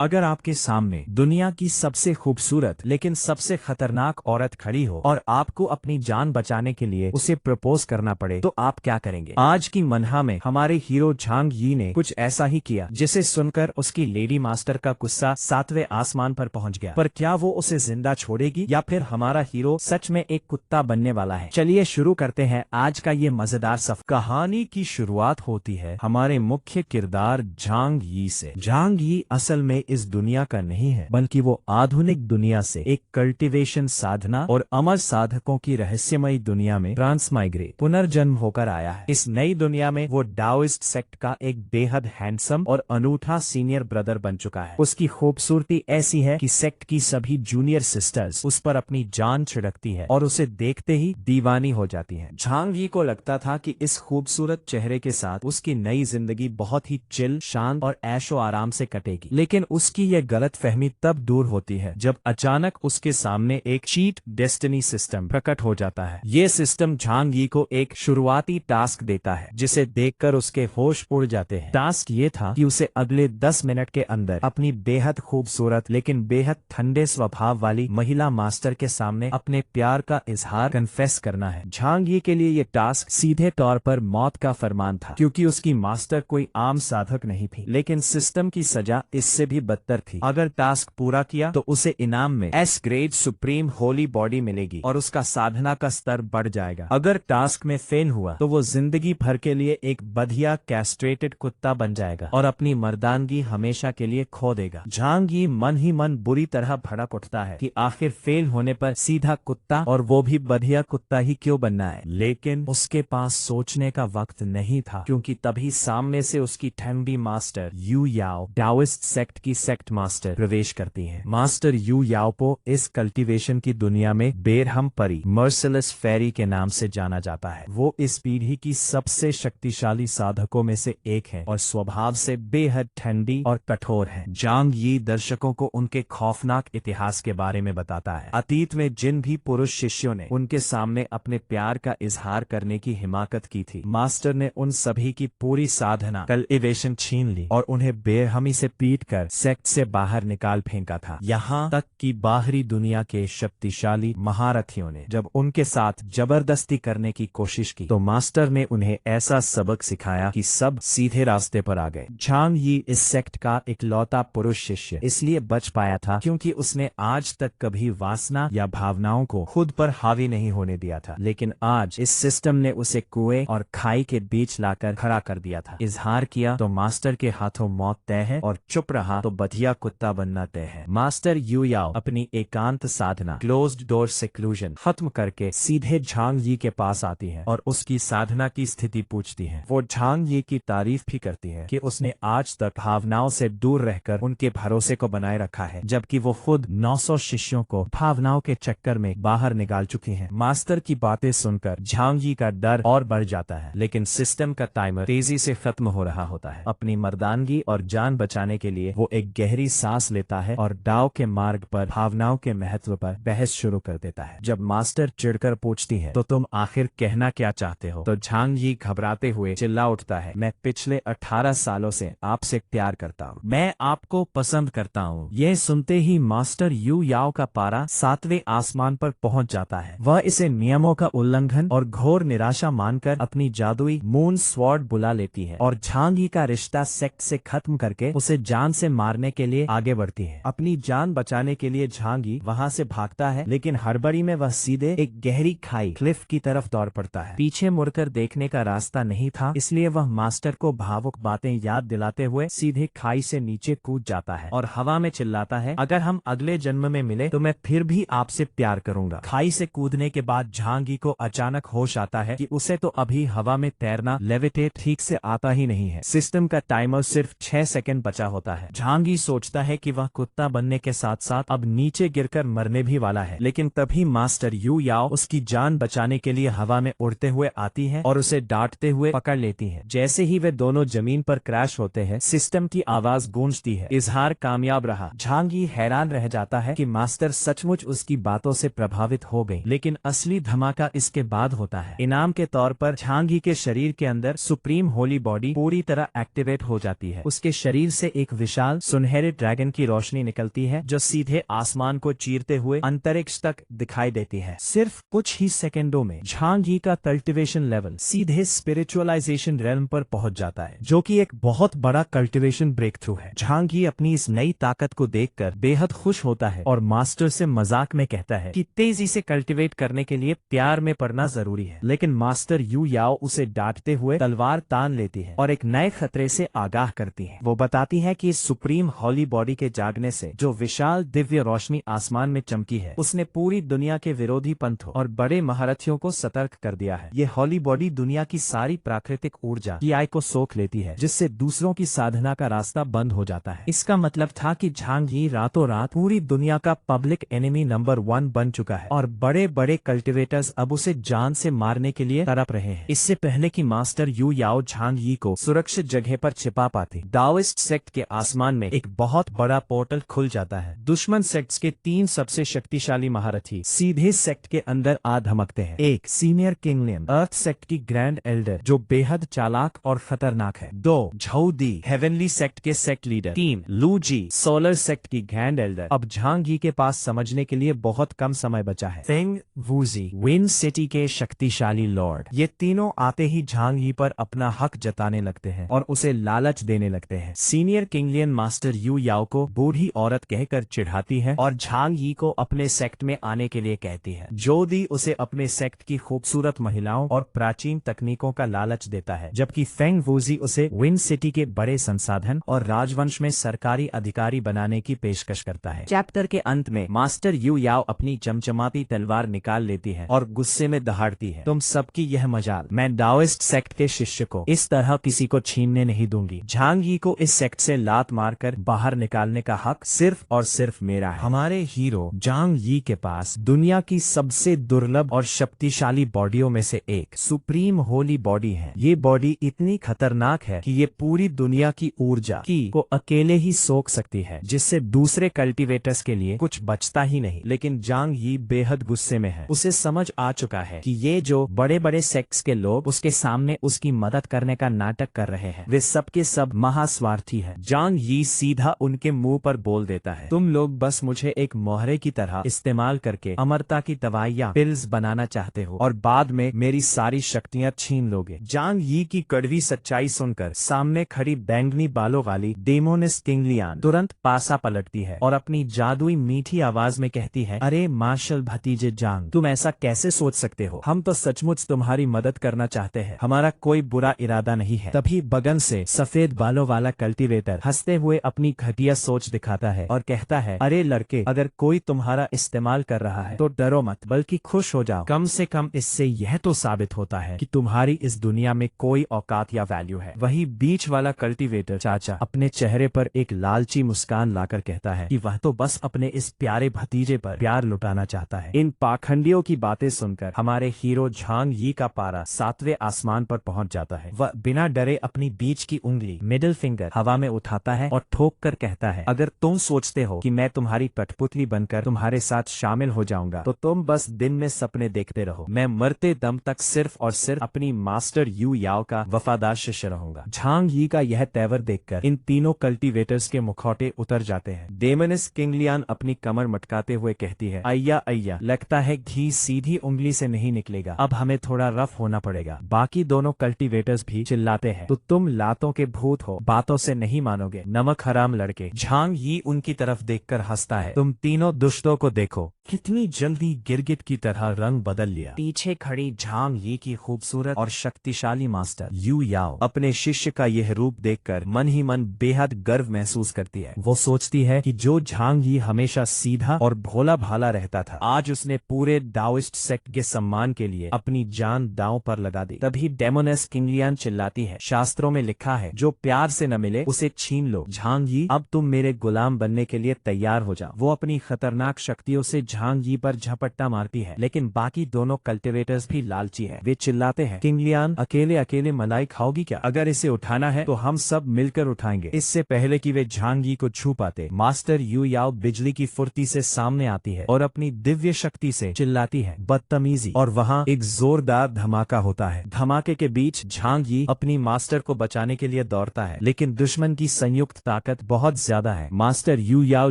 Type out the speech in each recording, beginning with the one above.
अगर आपके सामने दुनिया की सबसे खूबसूरत लेकिन सबसे खतरनाक औरत खड़ी हो और आपको अपनी जान बचाने के लिए उसे प्रपोज करना पड़े तो आप क्या करेंगे? आज की मनहा में हमारे हीरो झांग यी ने कुछ ऐसा ही किया, जिसे सुनकर उसकी लेडी मास्टर का गुस्सा 7वें आसमान पर पहुंच गया। पर क्या वो उसे जिंदा छोड़ेगी या फिर हमारा हीरो सच में एक कुत्ता बनने वाला है? चलिए शुरू करते हैं आज का ये मजेदार सफर। कहानी की शुरुआत होती है हमारे मुख्य किरदार झांग यी से। झांग यी असल में इस दुनिया का नहीं है, बल्कि वो आधुनिक दुनिया से एक कल्टीवेशन साधना और अमर साधकों की रहस्यमयी दुनिया में ट्रांसमाइग्रेट पुनर्जन्म होकर आया है। इस नई दुनिया में वो डाओइस्ट सेक्ट का एक बेहद हैंडसम और अनूठा सीनियर ब्रदर बन चुका है। उसकी खूबसूरती ऐसी है कि सेक्ट की सभी जूनियर सिस्टर्स उस पर अपनी जान छिड़कती है और उसे देखते ही दीवानी हो जाती है। झांग यी को लगता था कि इस खूबसूरत चेहरे के साथ उसकी नई जिंदगी बहुत ही चिल, शांत और ऐशो आराम से कटेगी, लेकिन उसकी यह गलतफहमी तब दूर होती है जब अचानक उसके सामने एक चीट डेस्टिनी सिस्टम प्रकट हो जाता है। ये सिस्टम झांग यी को एक शुरुआती टास्क देता है, जिसे देखकर उसके होश उड़ जाते हैं। टास्क ये था कि उसे अगले 10 मिनट के अंदर अपनी बेहद खूबसूरत लेकिन बेहद ठंडे स्वभाव वाली महिला मास्टर के सामने अपने प्यार का इजहार कन्फेस करना है। झांग यी के लिए ये टास्क सीधे तौर पर मौत का फरमान था, क्योंकि उसकी मास्टर कोई आम साधक नहीं थी, लेकिन सिस्टम की सजा इससे भी बदतर थी। अगर टास्क पूरा किया तो उसे इनाम में S grade supreme Holi body मिलेगी और उसका साधना का स्तर बढ़ जाएगा। अगर टास्क में फेल हुआ तो वो जिंदगी भर के लिए एक बधिया कैस्ट्रेटेड कुत्ता बन जाएगा और अपनी मर्दानगी हमेशा के लिए खो देगा। झांग यी मन ही मन बुरी तरह भड़क उठता है कि आखिर फेल होने पर सीधा कुत्ता, और वो भी बधिया कुत्ता ही क्यों बनना है। लेकिन उसके पास सोचने का वक्त नहीं था, क्योंकि तभी सामने से उसकी ठंडी मास्टर यू याओ, डाओइस्ट सेक्ट की सेक्ट मास्टर, प्रवेश करती है। मास्टर यू याओ को इस कल्टीवेशन की दुनिया में बेरहम परी, मर्सिलेस फेरी के नाम से जाना जाता है। वो इस पीढ़ी की सबसे शक्तिशाली साधकों में से एक है और स्वभाव से बेहद ठंडी और कठोर है। झांग यी दर्शकों को उनके खौफनाक इतिहास के बारे में बताता है। अतीत में जिन भी पुरुष शिष्यों ने उनके सामने अपने प्यार का इजहार करने की हिमाकत की थी, मास्टर ने उन सभी की पूरी साधना कल्टीवेशन छीन ली और उन्हें बेरहमी से पीटकर सेक्ट से बाहर निकाल फेंका था। यहाँ तक कि बाहरी दुनिया के शक्तिशाली महारथियों ने जब उनके साथ जबरदस्ती करने की कोशिश की तो मास्टर ने उन्हें ऐसा सबक सिखाया कि सब सीधे रास्ते पर आ गए। झांग यी इस सेक्ट का इकलौता पुरुष शिष्य इसलिए बच पाया था क्योंकि उसने आज तक कभी वासना या भावनाओं को खुद पर हावी नहीं होने दिया था, लेकिन आज इस सिस्टम ने उसे कुएं और खाई के बीच लाकर खड़ा कर दिया था। इजहार किया तो मास्टर के हाथों मौत तय है और चुप रहा तो बधिया कुत्ता बनना तय है। मास्टर यू याओ अपनी एकांत साधना क्लोज्ड डोर सेक्लूजन खत्म करके सीधे झांग यी के पास आती है और उसकी साधना की स्थिति पूछती है। वो झांग यी की तारीफ भी करती है कि उसने आज तक भावनाओं से दूर रहकर उनके भरोसे को बनाए रखा है, जबकि वो खुद 900 शिष्यों को भावनाओं के चक्कर में बाहर निकाल चुकी है। मास्टर की बातें सुनकर झांग यी का डर और बढ़ जाता है, लेकिन सिस्टम का टाइमर तेजी से खत्म हो रहा होता है। अपनी मर्दानगी और जान बचाने के लिए वो एक गहरी सांस लेता है और डाव के मार्ग पर भावनाओं के महत्व पर बहस शुरू कर देता है। जब मास्टर चिढ़कर पूछती है तो तुम आखिर कहना क्या चाहते हो, तो झांग यी घबराते हुए चिल्ला उठता है, मैं पिछले 18 सालों से आपसे प्यार करता हूँ, मैं आपको पसंद करता हूँ। यह सुनते ही मास्टर यू याओ का पारा 7वें आसमान पर पहुंच जाता है। वह इसे नियमों का उल्लंघन और घोर निराशा मानकर अपनी जादुई मून स्वॉर्ड बुला लेती है और झांग यी का रिश्ता सेक्ट से खत्म करके उसे जान से मारने के लिए आगे बढ़ती है। अपनी जान बचाने के लिए झांग यी वहां से भागता है, लेकिन हड़बड़ी में वह सीधे एक गहरी खाई क्लिफ की तरफ दौड़ पड़ता है। पीछे मुड़कर देखने का रास्ता नहीं था, इसलिए वह मास्टर को भावुक बातें याद दिलाते हुए सीधे खाई से नीचे कूद जाता है और हवा में चिल्लाता है, अगर हम अगले जन्म में मिले तो मैं फिर भी आपसे प्यार करूंगा। खाई से कूदने के बाद झांग यी को अचानक होश आता है कि उसे तो अभी हवा में तैरना लेविटेट ठीक से आता ही नहीं है। सिस्टम का टाइमर सिर्फ 6 सेकंड बचा होता है। झांग यी सोचता है कि वह कुत्ता बनने के साथ साथ अब नीचे गिरकर मरने भी वाला है, लेकिन तभी मास्टर यू याओ उसकी जान बचाने के लिए हवा में उड़ते हुए आती है और उसे डांटते हुए पकड़ लेती है। जैसे ही वे दोनों जमीन पर क्रैश होते हैं, सिस्टम की आवाज गूंजती है, इजहार कामयाब रहा। झांग यी हैरान रह जाता है कि मास्टर सचमुच उसकी बातों से प्रभावित हो गई, लेकिन असली धमाका इसके बाद होता है। इनाम के तौर पर झांग यी के शरीर के अंदर सुप्रीम होली बॉडी पूरी तरह एक्टिवेट हो जाती है। उसके शरीर से एक विशाल सुनहरे ड्रैगन की रोशनी निकलती है जो सीधे आसमान को चीरते हुए अंतरिक्ष तक दिखाई देती है। सिर्फ कुछ ही सेकंडों में झांग ही का कल्टीवेशन लेवल सीधे स्पिरिचुअलाइजेशन रेल्म पर पहुंच जाता है, जो कि एक बहुत बड़ा कल्टीवेशन ब्रेक थ्रू है। झांग ही अपनी इस नई ताकत को देखकर बेहद खुश होता है और मास्टर से मजाक में कहता है कि तेजी से कल्टीवेट करने के लिए प्यार में पड़ना जरूरी है। लेकिन मास्टर यू याओ उसे डांटते हुए तलवार तान लेती है और एक नए खतरे से आगाह करती है। वो बताती है कि इस सुप्रीम हॉली बॉडी के जागने से जो विशाल दिव्य रोशनी आसमान में चमकी है, उसने पूरी दुनिया के विरोधी पंथों और बड़े महारथियों को सतर्क कर दिया है। ये हॉली बॉडी दुनिया की सारी प्राकृतिक ऊर्जा की आय को सोख लेती है, जिससे दूसरों की साधना का रास्ता बंद हो जाता है। इसका मतलब था कि झांग ही रातों रात पूरी दुनिया का पब्लिक एनिमी नंबर 1 बन चुका है और बड़े बड़े कल्टिवेटर्स अब उसे जान से मारने के लिए तड़प रहे हैं। इससे पहले कि मास्टर यू याओ झांग ही को सुरक्षित जगह पर छिपा पाते, दाओइस्ट सेक्ट के आसमान में एक बहुत बड़ा पोर्टल खुल जाता है। दुश्मन सेक्ट्स के 3 सबसे शक्तिशाली महारथी सीधे सेक्ट के अंदर आ धमकते हैं। 1 सीनियर किंगलियन अर्थ सेक्ट की ग्रैंड एल्डर जो बेहद चालाक और खतरनाक है। 2 झोउ दी हेवनली सेक्ट के सेक्ट लीडर। 3 लू जी सोलर सेक्ट की ग्रैंड एल्डर। अब झांग ही के पास समझने के लिए बहुत कम समय बचा है। फेंग वूजी विंड सिटी के शक्तिशाली लॉर्ड। ये तीनों आते ही झांग ही पर अपना हक जताने लगते हैं और उसे लालच देने लगते हैं। सीनियर किंगलियन मास्टर यू याओ को बूढ़ी औरत कहकर चिढ़ाती है और झांग ही को अपने सेक्ट में आने के लिए कहती है। जो दी उसे अपने सेक्ट की खूबसूरत महिलाओं और प्राचीन तकनीकों का लालच देता है, जबकि फेंग वूजी उसे विंड सिटी के बड़े संसाधन और राजवंश में सरकारी अधिकारी बनाने की पेशकश करता है। चैप्टर के अंत में मास्टर यू याओ अपनी चमचमाती तलवार निकाल लेती है और गुस्से में दहाड़ती है, तुम सबकी यह मजाल, मैं दाओइस्ट सेक्ट के शिष्य को इस तरह किसी को छीनने नहीं दूंगी। झांग ही को इस सेक्ट से लात मारकर बाहर निकालने का हक सिर्फ और सिर्फ मेरा है। हमारे हीरो झांग ही के पास दुनिया की सबसे दुर्लभ और शक्तिशाली बॉडियों में से एक सुप्रीम होली बॉडी है। ये बॉडी इतनी खतरनाक है कि ये पूरी दुनिया की ऊर्जा को अकेले ही सोख सकती है, जिससे दूसरे कल्टीवेटर्स के लिए कुछ बचता ही नहीं। लेकिन झांग ही बेहद गुस्से में है। उसे समझ आ चुका है कि ये जो बड़े बड़े सेक्ट्स के लोग उसके सामने उसकी मदद करने का नाटक कर रहे हैं, वे सब के सब महास्वार्थी है। झांग ही सीधा उनके मुंह पर बोल देता है, तुम लोग बस मुझे एक मोहरे की तरह इस्तेमाल करके अमरता की दवाइयाँ पिल्स बनाना चाहते हो और बाद में मेरी सारी शक्तियाँ छीन लोगे। झांग ही की कड़वी सच्चाई सुनकर सामने खड़ी बैंगनी बालों वाली डेमोनिस किंगलियान तुरंत पासा पलटती है और अपनी जादुई मीठी आवाज में कहती है, अरे मार्शल भतीजे झांग, तुम ऐसा कैसे सोच सकते हो? हम तो सचमुच तुम्हारी मदद करना चाहते हैं, हमारा कोई बुरा इरादा नहीं है। तभी बगन से सफेद बालों वाला कल्टीवेटर हंसते हुए अपनी घटिया सोच दिखाता है और कहता है, अरे लड़के, अगर कोई तुम्हारा इस्तेमाल कर रहा है तो डरो मत, बल्कि खुश हो जाओ। कम से कम इससे यह तो साबित होता है कि तुम्हारी इस दुनिया में कोई औकात या वैल्यू है। वही बीच वाला कल्टीवेटर चाचा अपने चेहरे पर एक लालची मुस्कान लाकर कहता है कि वह तो बस अपने इस प्यारे भतीजे पर प्यार लुटाना चाहता है। इन पाखंडियों की बातें सुनकर हमारे हीरो झांग ही का पारा 7वें आसमान पर पहुंच जाता है। वह बिना डरे अपनी बीच की उंगली मिडिल फिंगर हवा में उठाता है और ठोक कर कहता है, अगर तुम सोचते हो कि मैं तुम्हारी कठपुतली बनकर तुम्हारे साथ शामिल हो जाऊंगा तो तुम बस दिन में सपने देखते रहो। मैं मरते दम तक सिर्फ और सिर्फ अपनी मास्टर यू याओ का वफादार शिष्य रहूंगा। झांग ही का यह तेवर देखकर इन तीनों कल्टीवेटर्स के मुखौटे उतर जाते हैं। डेमोनिस किंगलियान अपनी कमर मटकाते हुए कहती है, अय्या अय्या, लगता है घी सीधी उंगली से नहीं निकलेगा, अब हमें थोड़ा रफ होना पड़ेगा। बाकी दोनों कल्टीवेटर्स भी चिल्लाते हैं, तो तुम लातों के भूत हो, बातों से नहीं मानोगे, नमक हराम लड़के। झांग ही उनकी तरफ देखकर हंसता है, तुम तीनों दुष्टों को देखो, कितनी जल्दी गिरगिट की तरह रंग बदल लिया। पीछे खड़ी झांग ही की खूबसूरत और शक्तिशाली मास्टर यू याओ अपने शिष्य का यह रूप देखकर मन ही मन बेहद गर्व महसूस करती है। वो सोचती है कि जो झांग ही हमेशा सीधा और भोला भाला रहता था, आज उसने पूरे दाओइस्ट सेक्ट के सम्मान के लिए अपनी जान दांव पर लगा दी। तभी डेमोनेस किंगलियान चिल्लाती है, शास्त्रों में लिखा है, जो प्यार से न मिले उसे छीन लो। झांग ही, अब तुम मेरे गुलाम बनने के लिए तैयार हो जाओ। वो अपनी खतरनाक शक्तियों से झांग यी पर झपट्टा मारती है, लेकिन बाकी दोनों कल्टिवेटर्स भी लालची है। वे चिल्लाते हैं, किंग लियान अकेले अकेले मलाई खाओगी क्या? अगर इसे उठाना है तो हम सब मिलकर उठाएंगे। इससे पहले कि वे झांग यी को छू पाते, मास्टर यू याओ बिजली की फुर्ती से सामने आती है और अपनी दिव्य शक्ति से चिल्लाती है, बदतमीजी। और वहाँ एक जोरदार धमाका होता है। धमाके के बीच झांग यी अपनी मास्टर को बचाने के लिए दौड़ता है, लेकिन दुश्मन की संयुक्त ताकत बहुत ज्यादा है। मास्टर यू याओ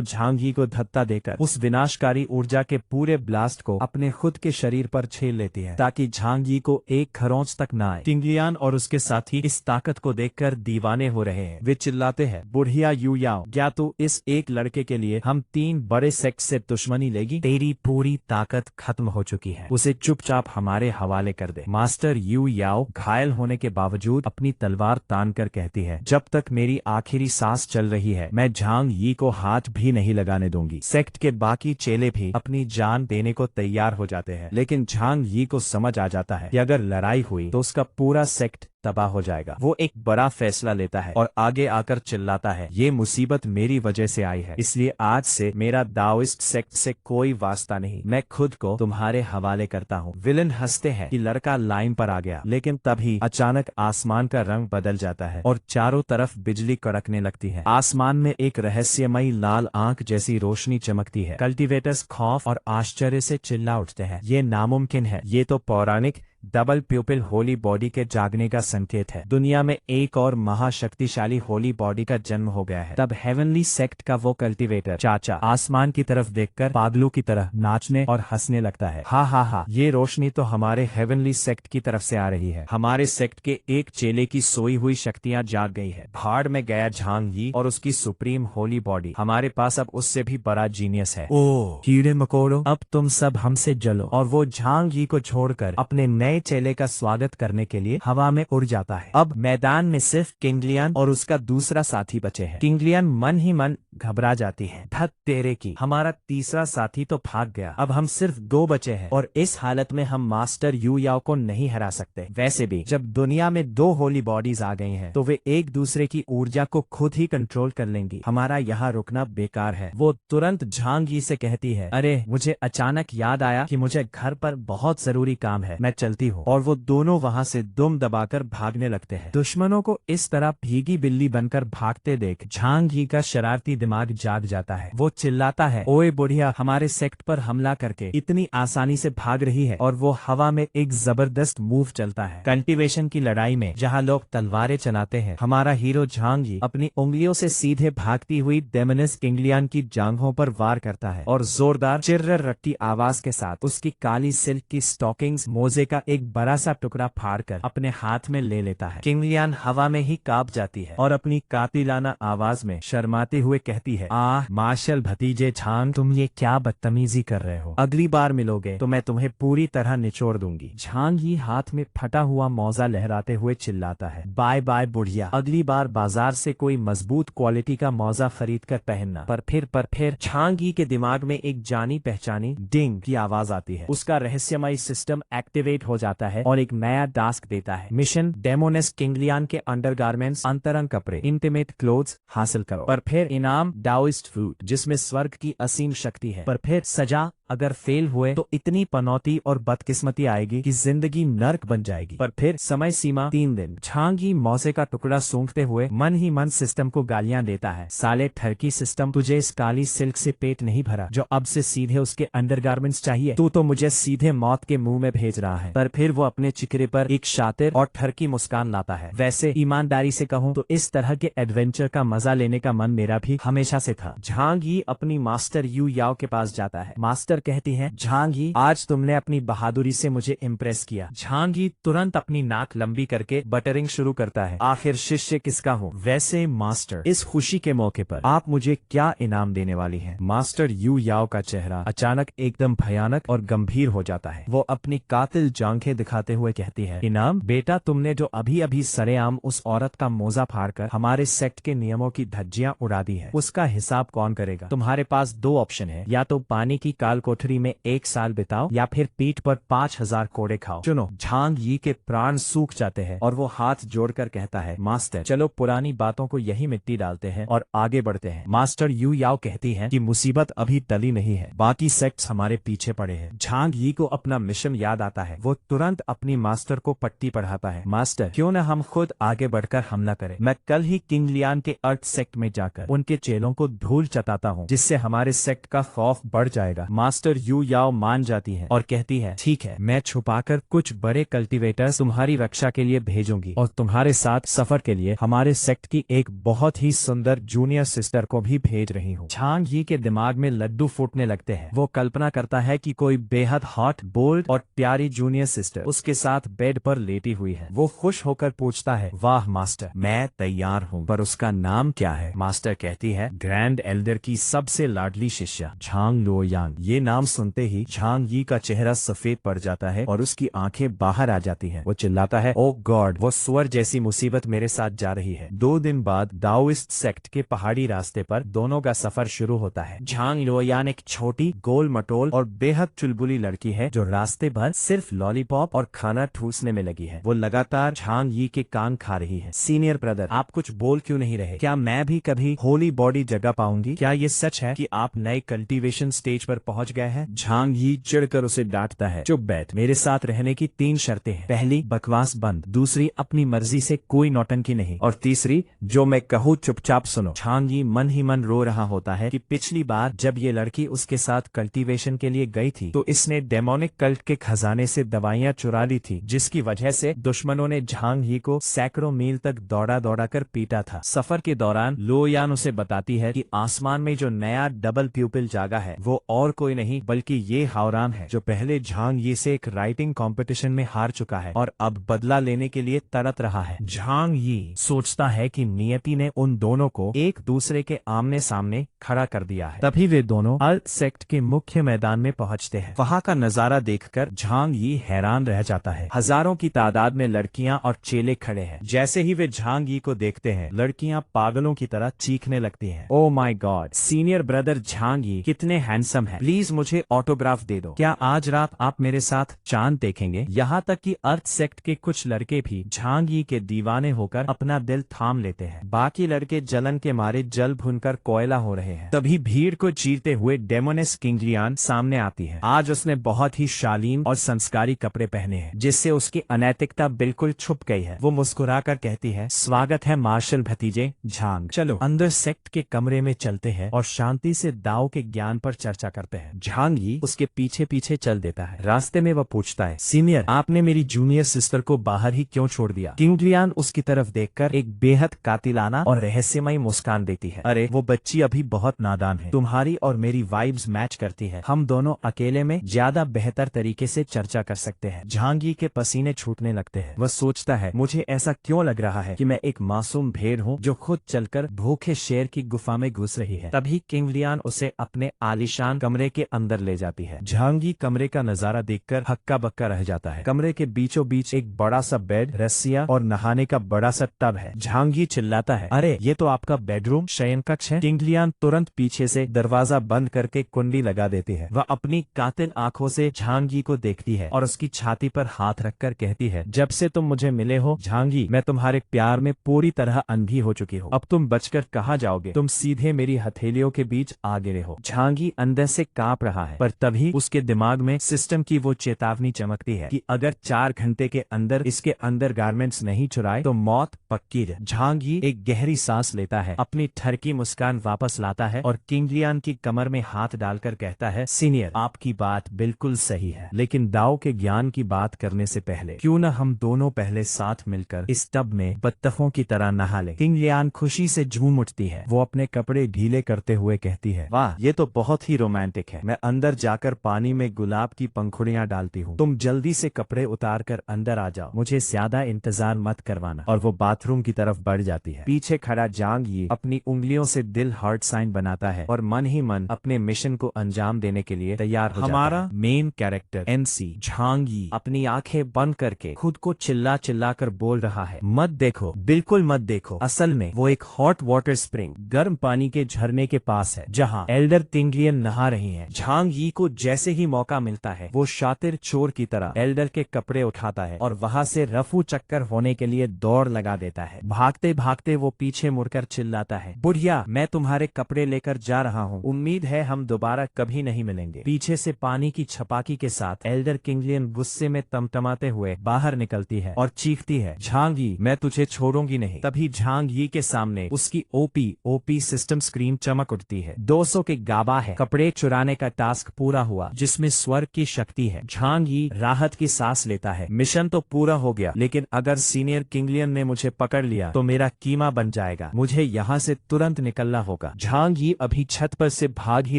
झांग यी को धत्ता देकर उस विनाशकारी ऊर्जा के पूरे ब्लास्ट को अपने खुद के शरीर पर छेल लेती है, ताकि झांग यी को एक खरोंच तक न आए। किंग लियान और उसके साथी इस ताकत को देखकर दीवाने हो रहे हैं। वे चिल्लाते हैं, बुढ़िया यू याओ, क्या तू इस एक लड़के के लिए हम 3 बड़े सेक्ट से दुश्मनी लेगी? तेरी पूरी ताकत खत्म हो चुकी है, उसे चुपचाप हमारे हवाले कर दे। मास्टर यू याओ घायल होने के बावजूद अपनी तलवार तान कर कहती है, जब तक मेरी आखिरी सांस चल रही है मैं झांग यी को हाथ भी नहीं लगाने दूंगी। सेक्ट के बाकी चेले भी अपनी जान देने को तैयार हो जाते हैं, लेकिन झांग यी को समझ आ जाता है कि अगर लड़ाई हुई तो उसका पूरा सेक्ट तबाह हो जाएगा। वो एक बड़ा फैसला लेता है और आगे आकर चिल्लाता है, ये मुसीबत मेरी वजह से आई है, इसलिए आज से मेरा दाओइस्ट सेक्ट से कोई वास्ता नहीं, मैं खुद को तुम्हारे हवाले करता हूँ। विलन हंसते हैं कि लड़का लाइन पर आ गया, लेकिन तभी अचानक आसमान का रंग बदल जाता है और चारों तरफ बिजली कड़कने लगती है। आसमान में एक रहस्यमयी लाल आंख जैसी रोशनी चमकती है। कल्टिवेटर्स खौफ और आश्चर्य से चिल्ला उठते हैं, ये नामुमकिन है, ये तो पौराणिक डबल प्यूपिल होली बॉडी के जागने का संकेत है। दुनिया में एक और महाशक्तिशाली होली बॉडी का जन्म हो गया है। तब हेवनली सेक्ट का वो कल्टिवेटर चाचा आसमान की तरफ देखकर पागलों की तरह नाचने और हंसने लगता है। हा हा हा, ये रोशनी तो हमारे हेवनली सेक्ट की तरफ से आ रही है। हमारे सेक्ट के एक चेले की सोई हुई शक्तियाँ जाग गई है। भाड़ में गया झांग यी और उसकी सुप्रीम होली बॉडी, हमारे पास अब उससे भी बड़ा जीनियस है। ओह कीड़े मकोड़ों, अब तुम सब हमसे जलो। और वो झांग यी को छोड़कर अपने नए चेले का स्वागत करने के लिए हवा में उड़ जाता है। अब मैदान में सिर्फ किंग लियान और उसका दूसरा साथी बचे हैं। किंग लियान मन ही मन घबरा जाती है, धत तेरे की, हमारा तीसरा साथी तो भाग गया, अब हम सिर्फ 2 बचे हैं और इस हालत में हम मास्टर यू याओ को नहीं हरा सकते। वैसे भी जब दुनिया में 2 होली बॉडीज आ गई हैं, तो वे एक दूसरे की ऊर्जा को खुद ही कंट्रोल कर लेंगी, हमारा यहाँ रुकना बेकार है। वो तुरंत झांग यी से कहती है, अरे मुझे अचानक याद आया कि मुझे घर पर बहुत जरूरी काम है, मैं चलती हूँ। और वो दोनों वहाँ से दुम दबाकर भागने लगते हैं। दुश्मनों को इस तरह भीगी बिल्ली बनकर भागते देख झांग यी का शरारती दिमाग जाग जाता है। वो चिल्लाता है, ओए बुढ़िया, हमारे सेक्ट पर हमला करके इतनी आसानी से भाग रही है। और वो हवा में एक जबरदस्त मूव चलता है। कल्टीवेशन की लड़ाई में जहाँ लोग तलवारें चलाते हैं, हमारा हीरो झांग यी अपनी उंगलियों से सीधे भागती हुई डेमोनिस किंग लियान की जांघों पर वार करता है और जोरदार चिर्रर रट्टी आवाज के साथ उसकी काली सिल्क की स्टॉकिंग्स मोजे का एक बड़ा सा टुकड़ा फाड़कर अपने हाथ में ले लेता है। किंग लियान हवा में ही कांप जाती है और अपनी कातिलाना आवाज में शर्माते हुए कहती है, आह मार्शल भतीजे झांग, तुम ये क्या बदतमीजी कर रहे हो? अगली बार मिलोगे तो मैं तुम्हें पूरी तरह निचोड़ दूंगी। झांग यी हाथ में फटा हुआ मौजा लहराते हुए चिल्लाता है, बाय बाय बुढ़िया, अगली बार बाजार से कोई मजबूत क्वालिटी का मौजा खरीद कर पहनना। पर फिर झांग यी के दिमाग में एक जानी पहचानी डिंग की आवाज आती है। उसका रहस्यमय सिस्टम एक्टिवेट हो जाता है और एक नया टास्क देता है, मिशन डेमोनिस किंग लियान के अंडरगारमेंट्स, अंतरंग कपड़े, इंटीमेट क्लोथ्स हासिल करो। पर फिर इनाम डाओइस्ट फूड, जिसमें स्वर्ग की असीम शक्ति है। पर फिर सजा, अगर फेल हुए तो इतनी पनौती और बदकिस्मती आएगी कि जिंदगी नर्क बन जाएगी। पर फिर समय सीमा 3 दिन। झांग यी मौजे का टुकड़ा सूंघते हुए मन ही मन सिस्टम को गालियां देता है, साले ठरकी सिस्टम, तुझे इस काली सिल्क से पेट नहीं भरा जो अब से सीधे उसके अंडरगारमेंट्स चाहिए, तू तो मुझे सीधे मौत के मुंह में भेज रहा है। पर फिर वो अपने चिकरे पर एक शातिर और ठरकी मुस्कान लाता है। वैसे ईमानदारी से कहूँ तो इस तरह के एडवेंचर का मजा लेने का मन मेरा भी हमेशा से था। झांग यी अपनी मास्टर यू याओ के पास जाता है। मास्टर कहती है, झांग यी, आज तुमने अपनी बहादुरी से मुझे इम्प्रेस किया। झांग यी तुरंत अपनी नाक लंबी करके बटरिंग शुरू करता है, आखिर शिष्य किसका हूँ? वैसे मास्टर, इस खुशी के मौके पर आप मुझे क्या इनाम देने वाली हैं? मास्टर यू याओ का चेहरा अचानक एकदम भयानक और गंभीर हो जाता है। वो अपनी कातिल जांघें दिखाते हुए कहती है, इनाम? बेटा, तुमने जो अभी अभी सरेआम उस औरत का मोजा फाड़कर हमारे सेक्ट के नियमों की धज्जियां उड़ा दी है, उसका हिसाब कौन करेगा? तुम्हारे पास 2 ऑप्शन है, या तो पानी की काल कोठरी में 1 साल बिताओ या फिर पीठ पर 5000 कोड़े खाओ, चुनो। झांग यी के प्राण सूख जाते हैं और वो हाथ जोड़कर कहता है, मास्टर चलो पुरानी बातों को यही मिट्टी डालते हैं और आगे बढ़ते हैं। मास्टर यू याओ कहती है कि मुसीबत अभी टली नहीं है, बाकी सेक्ट्स हमारे पीछे पड़े हैं। झांग यी को अपना मिशन याद आता है। वो तुरंत अपनी मास्टर को पट्टी पढ़ाता है, मास्टर क्यों न हम खुद आगे बढ़कर हमला करें। मैं कल ही किंग लियान के अर्थ सेक्ट में जाकर उनके चेलों को धूल चटाता हूँ, जिससे हमारे सेक्ट का खौफ बढ़ जाएगा। मास्टर यू याओ मान जाती है और कहती है, ठीक है, मैं छुपाकर कुछ बड़े कल्टीवेटर्स तुम्हारी रक्षा के लिए भेजूंगी और तुम्हारे साथ सफर के लिए हमारे सेक्ट की एक बहुत ही सुंदर जूनियर सिस्टर को भी भेज रही हूँ। झांग यी के दिमाग में लड्डू फूटने लगते हैं। वो कल्पना करता है कि कोई बेहद हॉट, बोल्ड और प्यारी जूनियर सिस्टर उसके साथ बेड पर लेटी हुई है। वो खुश होकर पूछता है, वाह मास्टर, मैं तैयार हूँ, पर उसका नाम क्या है। मास्टर कहती है, ग्रैंड एल्डर की सबसे लाडली शिष्या झांग लुओयांग। ये नाम सुनते ही झांग यी का चेहरा सफेद पड़ जाता है और उसकी आंखें बाहर आ जाती हैं। वो चिल्लाता है, ओ गॉड, वो स्वर जैसी मुसीबत मेरे साथ जा रही है। 2 दिन बाद दाओइस्ट सेक्ट के पहाड़ी रास्ते पर दोनों का सफर शुरू होता है। झांग लुओयांग एक छोटी, गोल मटोल और बेहद चुलबुली लड़की है जो रास्ते भर सिर्फ लॉलीपॉप और खाना ठूसने में लगी है। वो लगातार झांग यी के कान खा रही है। सीनियर ब्रदर, आप कुछ बोल क्यों नहीं रहे? क्या मैं भी कभी होली बॉडी जगह पाऊंगी? क्या ये सच है कि आप नए कल्टीवेशन स्टेज पर पहुंच गए हैं? झांग यी चिढ़कर उसे डांटता है, चुप बैठ, मेरे साथ रहने की 3 शर्तें हैं। पहली, बकवास बंद। दूसरी, अपनी मर्जी से कोई नौटंकी नहीं। और तीसरी, जो मैं कहूँ चुपचाप सुनो। झांग यी मन ही मन रो रहा होता है कि पिछली बार जब ये लड़की उसके साथ कल्टीवेशन के लिए गई थी तो इसने डेमोनिक कल्ट के खजाने से दवाइयां चुरा ली थी, जिसकी वजह से दुश्मनों ने झांग यी को सैकड़ों मील तक दौड़ा दौड़ा कर पीटा था। सफर के दौरान लुओयांग उसे बताती है कि आसमान में जो नया डबल प्यूपिल जागा है वो और कोई नहीं बल्कि ये हावरान है, जो पहले झांग यी से एक राइटिंग कंपटीशन में हार चुका है और अब बदला लेने के लिए तड़प रहा है। झांग यी सोचता है कि नियति ने उन दोनों को एक दूसरे के आमने सामने खड़ा कर दिया है। तभी वे दोनों अर्थ सेक्ट के मुख्य मैदान में पहुंचते हैं। वहां का नजारा देखकर झांग यी हैरान रह जाता है। हजारों की तादाद में लड़कियां और चेले खड़े हैं। जैसे ही वे झांग यी को देखते हैं, लड़कियां पागलों की तरह चीखने लगती हैं। Oh my God, senior brother Zhang Yi कितने हैंडसम हैं। प्लीज मुझे ऑटोग्राफ दे दो। क्या आज रात आप मेरे साथ चांद देखेंगे? यहाँ तक कि अर्थ सेक्ट के कुछ लड़के भी झांग यी के दीवाने होकर अपना दिल थाम लेते हैं। बाकी लड़के जलन के मारे जल भुनकर कोयला हो रहे हैं। तभी भीड़ को चीरते हुए डेमोनेस किंग लियान सामने आती है। आज उसने बहुत ही शालीन और संस्कारी कपड़े पहने हैं, जिससे उसकी अनैतिकता बिल्कुल छुप गई है। वो मुस्कुराकर कहती है, स्वागत है मार्शल भतीजे झांग। चलो अंदर सेक्ट के कमरे में चलते हैं और शांति से दाव के ज्ञान पर चर्चा करते हैं। झांग यी उसके पीछे पीछे चल देता है। रास्ते में वह पूछता है, सीनियर, आपने मेरी जूनियर सिस्टर को बाहर ही क्यों छोड़ दिया? किंग लियान उसकी तरफ देखकर एक बेहद कातिलाना और रहस्यमयी मुस्कान देती है। अरे वो बच्ची अभी बहुत नादान है। तुम्हारी और मेरी वाइब्स मैच करती है। हम दोनों अकेले में ज्यादा बेहतर तरीके से चर्चा कर सकते हैं। झांग यी के पसीने छूटने लगते हैं। वह सोचता है, मुझे ऐसा क्यों लग रहा है कि मैं एक मासूम भेड़ हूँ जो खुद चलकर भूखे शेर की गुफा में घुस रही है। तभी किंग लियान उसे अपने आलीशान कमरे के अंदर ले जाती है। झांग यी कमरे का नजारा देखकर हक्का बक्का रह जाता है। कमरे के बीचों बीच एक बड़ा सा बेड, रस्सियां और नहाने का बड़ा सा टब है। झांग यी चिल्लाता है, अरे ये तो आपका बेडरूम शयन कक्ष है। किंग लियान तुरंत पीछे से दरवाजा बंद करके कुंडी लगा देती है। वह अपनी कातिल आंखों से झांग यी को देखती है और उसकी छाती पर हाथ रखकर कहती है, जब से तुम मुझे मिले हो झांग यी, मैं तुम्हारे प्यार में पूरी तरह अंधी हो चुकी हूँ। अब तुम बचकर कहाँ जाओगे? तुम सीधे मेरी हथेलियों के बीच आ गिरे हो। झांग यी अंदर से कांप रहा है, पर तभी उसके दिमाग में सिस्टम की वो चेतावनी चमकती है कि अगर 4 घंटे के अंदर इसके अंदर गारमेंट्स नहीं चुराए तो मौत पक्की है। झांग यी एक गहरी सांस लेता है, अपनी ठरकी मुस्कान वापस लाता है और किंग लियान की कमर में हाथ डालकर कहता है, सीनियर, आपकी बात बिल्कुल सही है, लेकिन दाव के ज्ञान की बात करने से पहले क्यों न हम दोनों पहले साथ मिलकर इस टब में बत्तखों की तरह नहा लें। किंग लियान खुशी से झूम उठती है। वो अपने कपड़े ढीले करते हुए कहती है, वाह, ये तो बहुत ही रोमांटिक है। मैं अंदर जाकर पानी में गुलाब की पंखुड़ियां डालती हूँ। तुम जल्दी से कपड़े उतार कर अंदर आ जाओ, मुझे ज्यादा इंतजार मत करवाना। और वो बाथरूम की तरफ बढ़ जाती है। पीछे खड़ा झांग यी अपनी उंगलियों से दिल हार्ट साइन बनाता है और मन ही मन अपने मिशन को अंजाम देने के लिए तैयार हो जाता है। हमारा मेन कैरेक्टर एनसी झांग यी अपनी आंखें बंद करके खुद को चिल्ला चिल्ला कर बोल रहा है, मत देखो, बिल्कुल मत देखो। असल में वो एक हॉट वाटर स्प्रिंग, गर्म पानी के झरने के पास है, जहाँ एल्डर तिंगलियन नहा रही हैं। झांग यी को जैसे ही मौका मिलता है वो शातिर चोर की तरह एल्डर के कपड़े उठाता है और वहां से रफू चक्कर होने के लिए दौड़ लगा देता है। भागते भागते वो पीछे मुड़कर चिल्लाता है, बुढ़िया मैं तुम्हारे कपड़े लेकर जा रहा हूँ, उम्मीद है हम दोबारा कभी नहीं मिलेंगे। पीछे से पानी की छपाकी के साथ एल्डर किंगलियन गुस्से में तमतमाते हुए बाहर निकलती है और चीखती है, झांग यी मैं तुझे छोड़ूंगी नहीं। तभी झांग यी के सामने उसकी ओपी सिस्टम स्क्रीन चमक उठती है। 200 के गाबा है। कपड़े चुराने का टास्क पूरा हुआ जिसमें स्वर्ग की शक्ति है। झांग यी राहत की सांस लेता है। मिशन तो पूरा हो गया, लेकिन अगर सीनियर किंगलियन ने मुझे पकड़ लिया तो मेरा कीमा बन जाएगा। मुझे यहाँ से तुरंत निकलना होगा। झांग यी अभी छत पर से भाग ही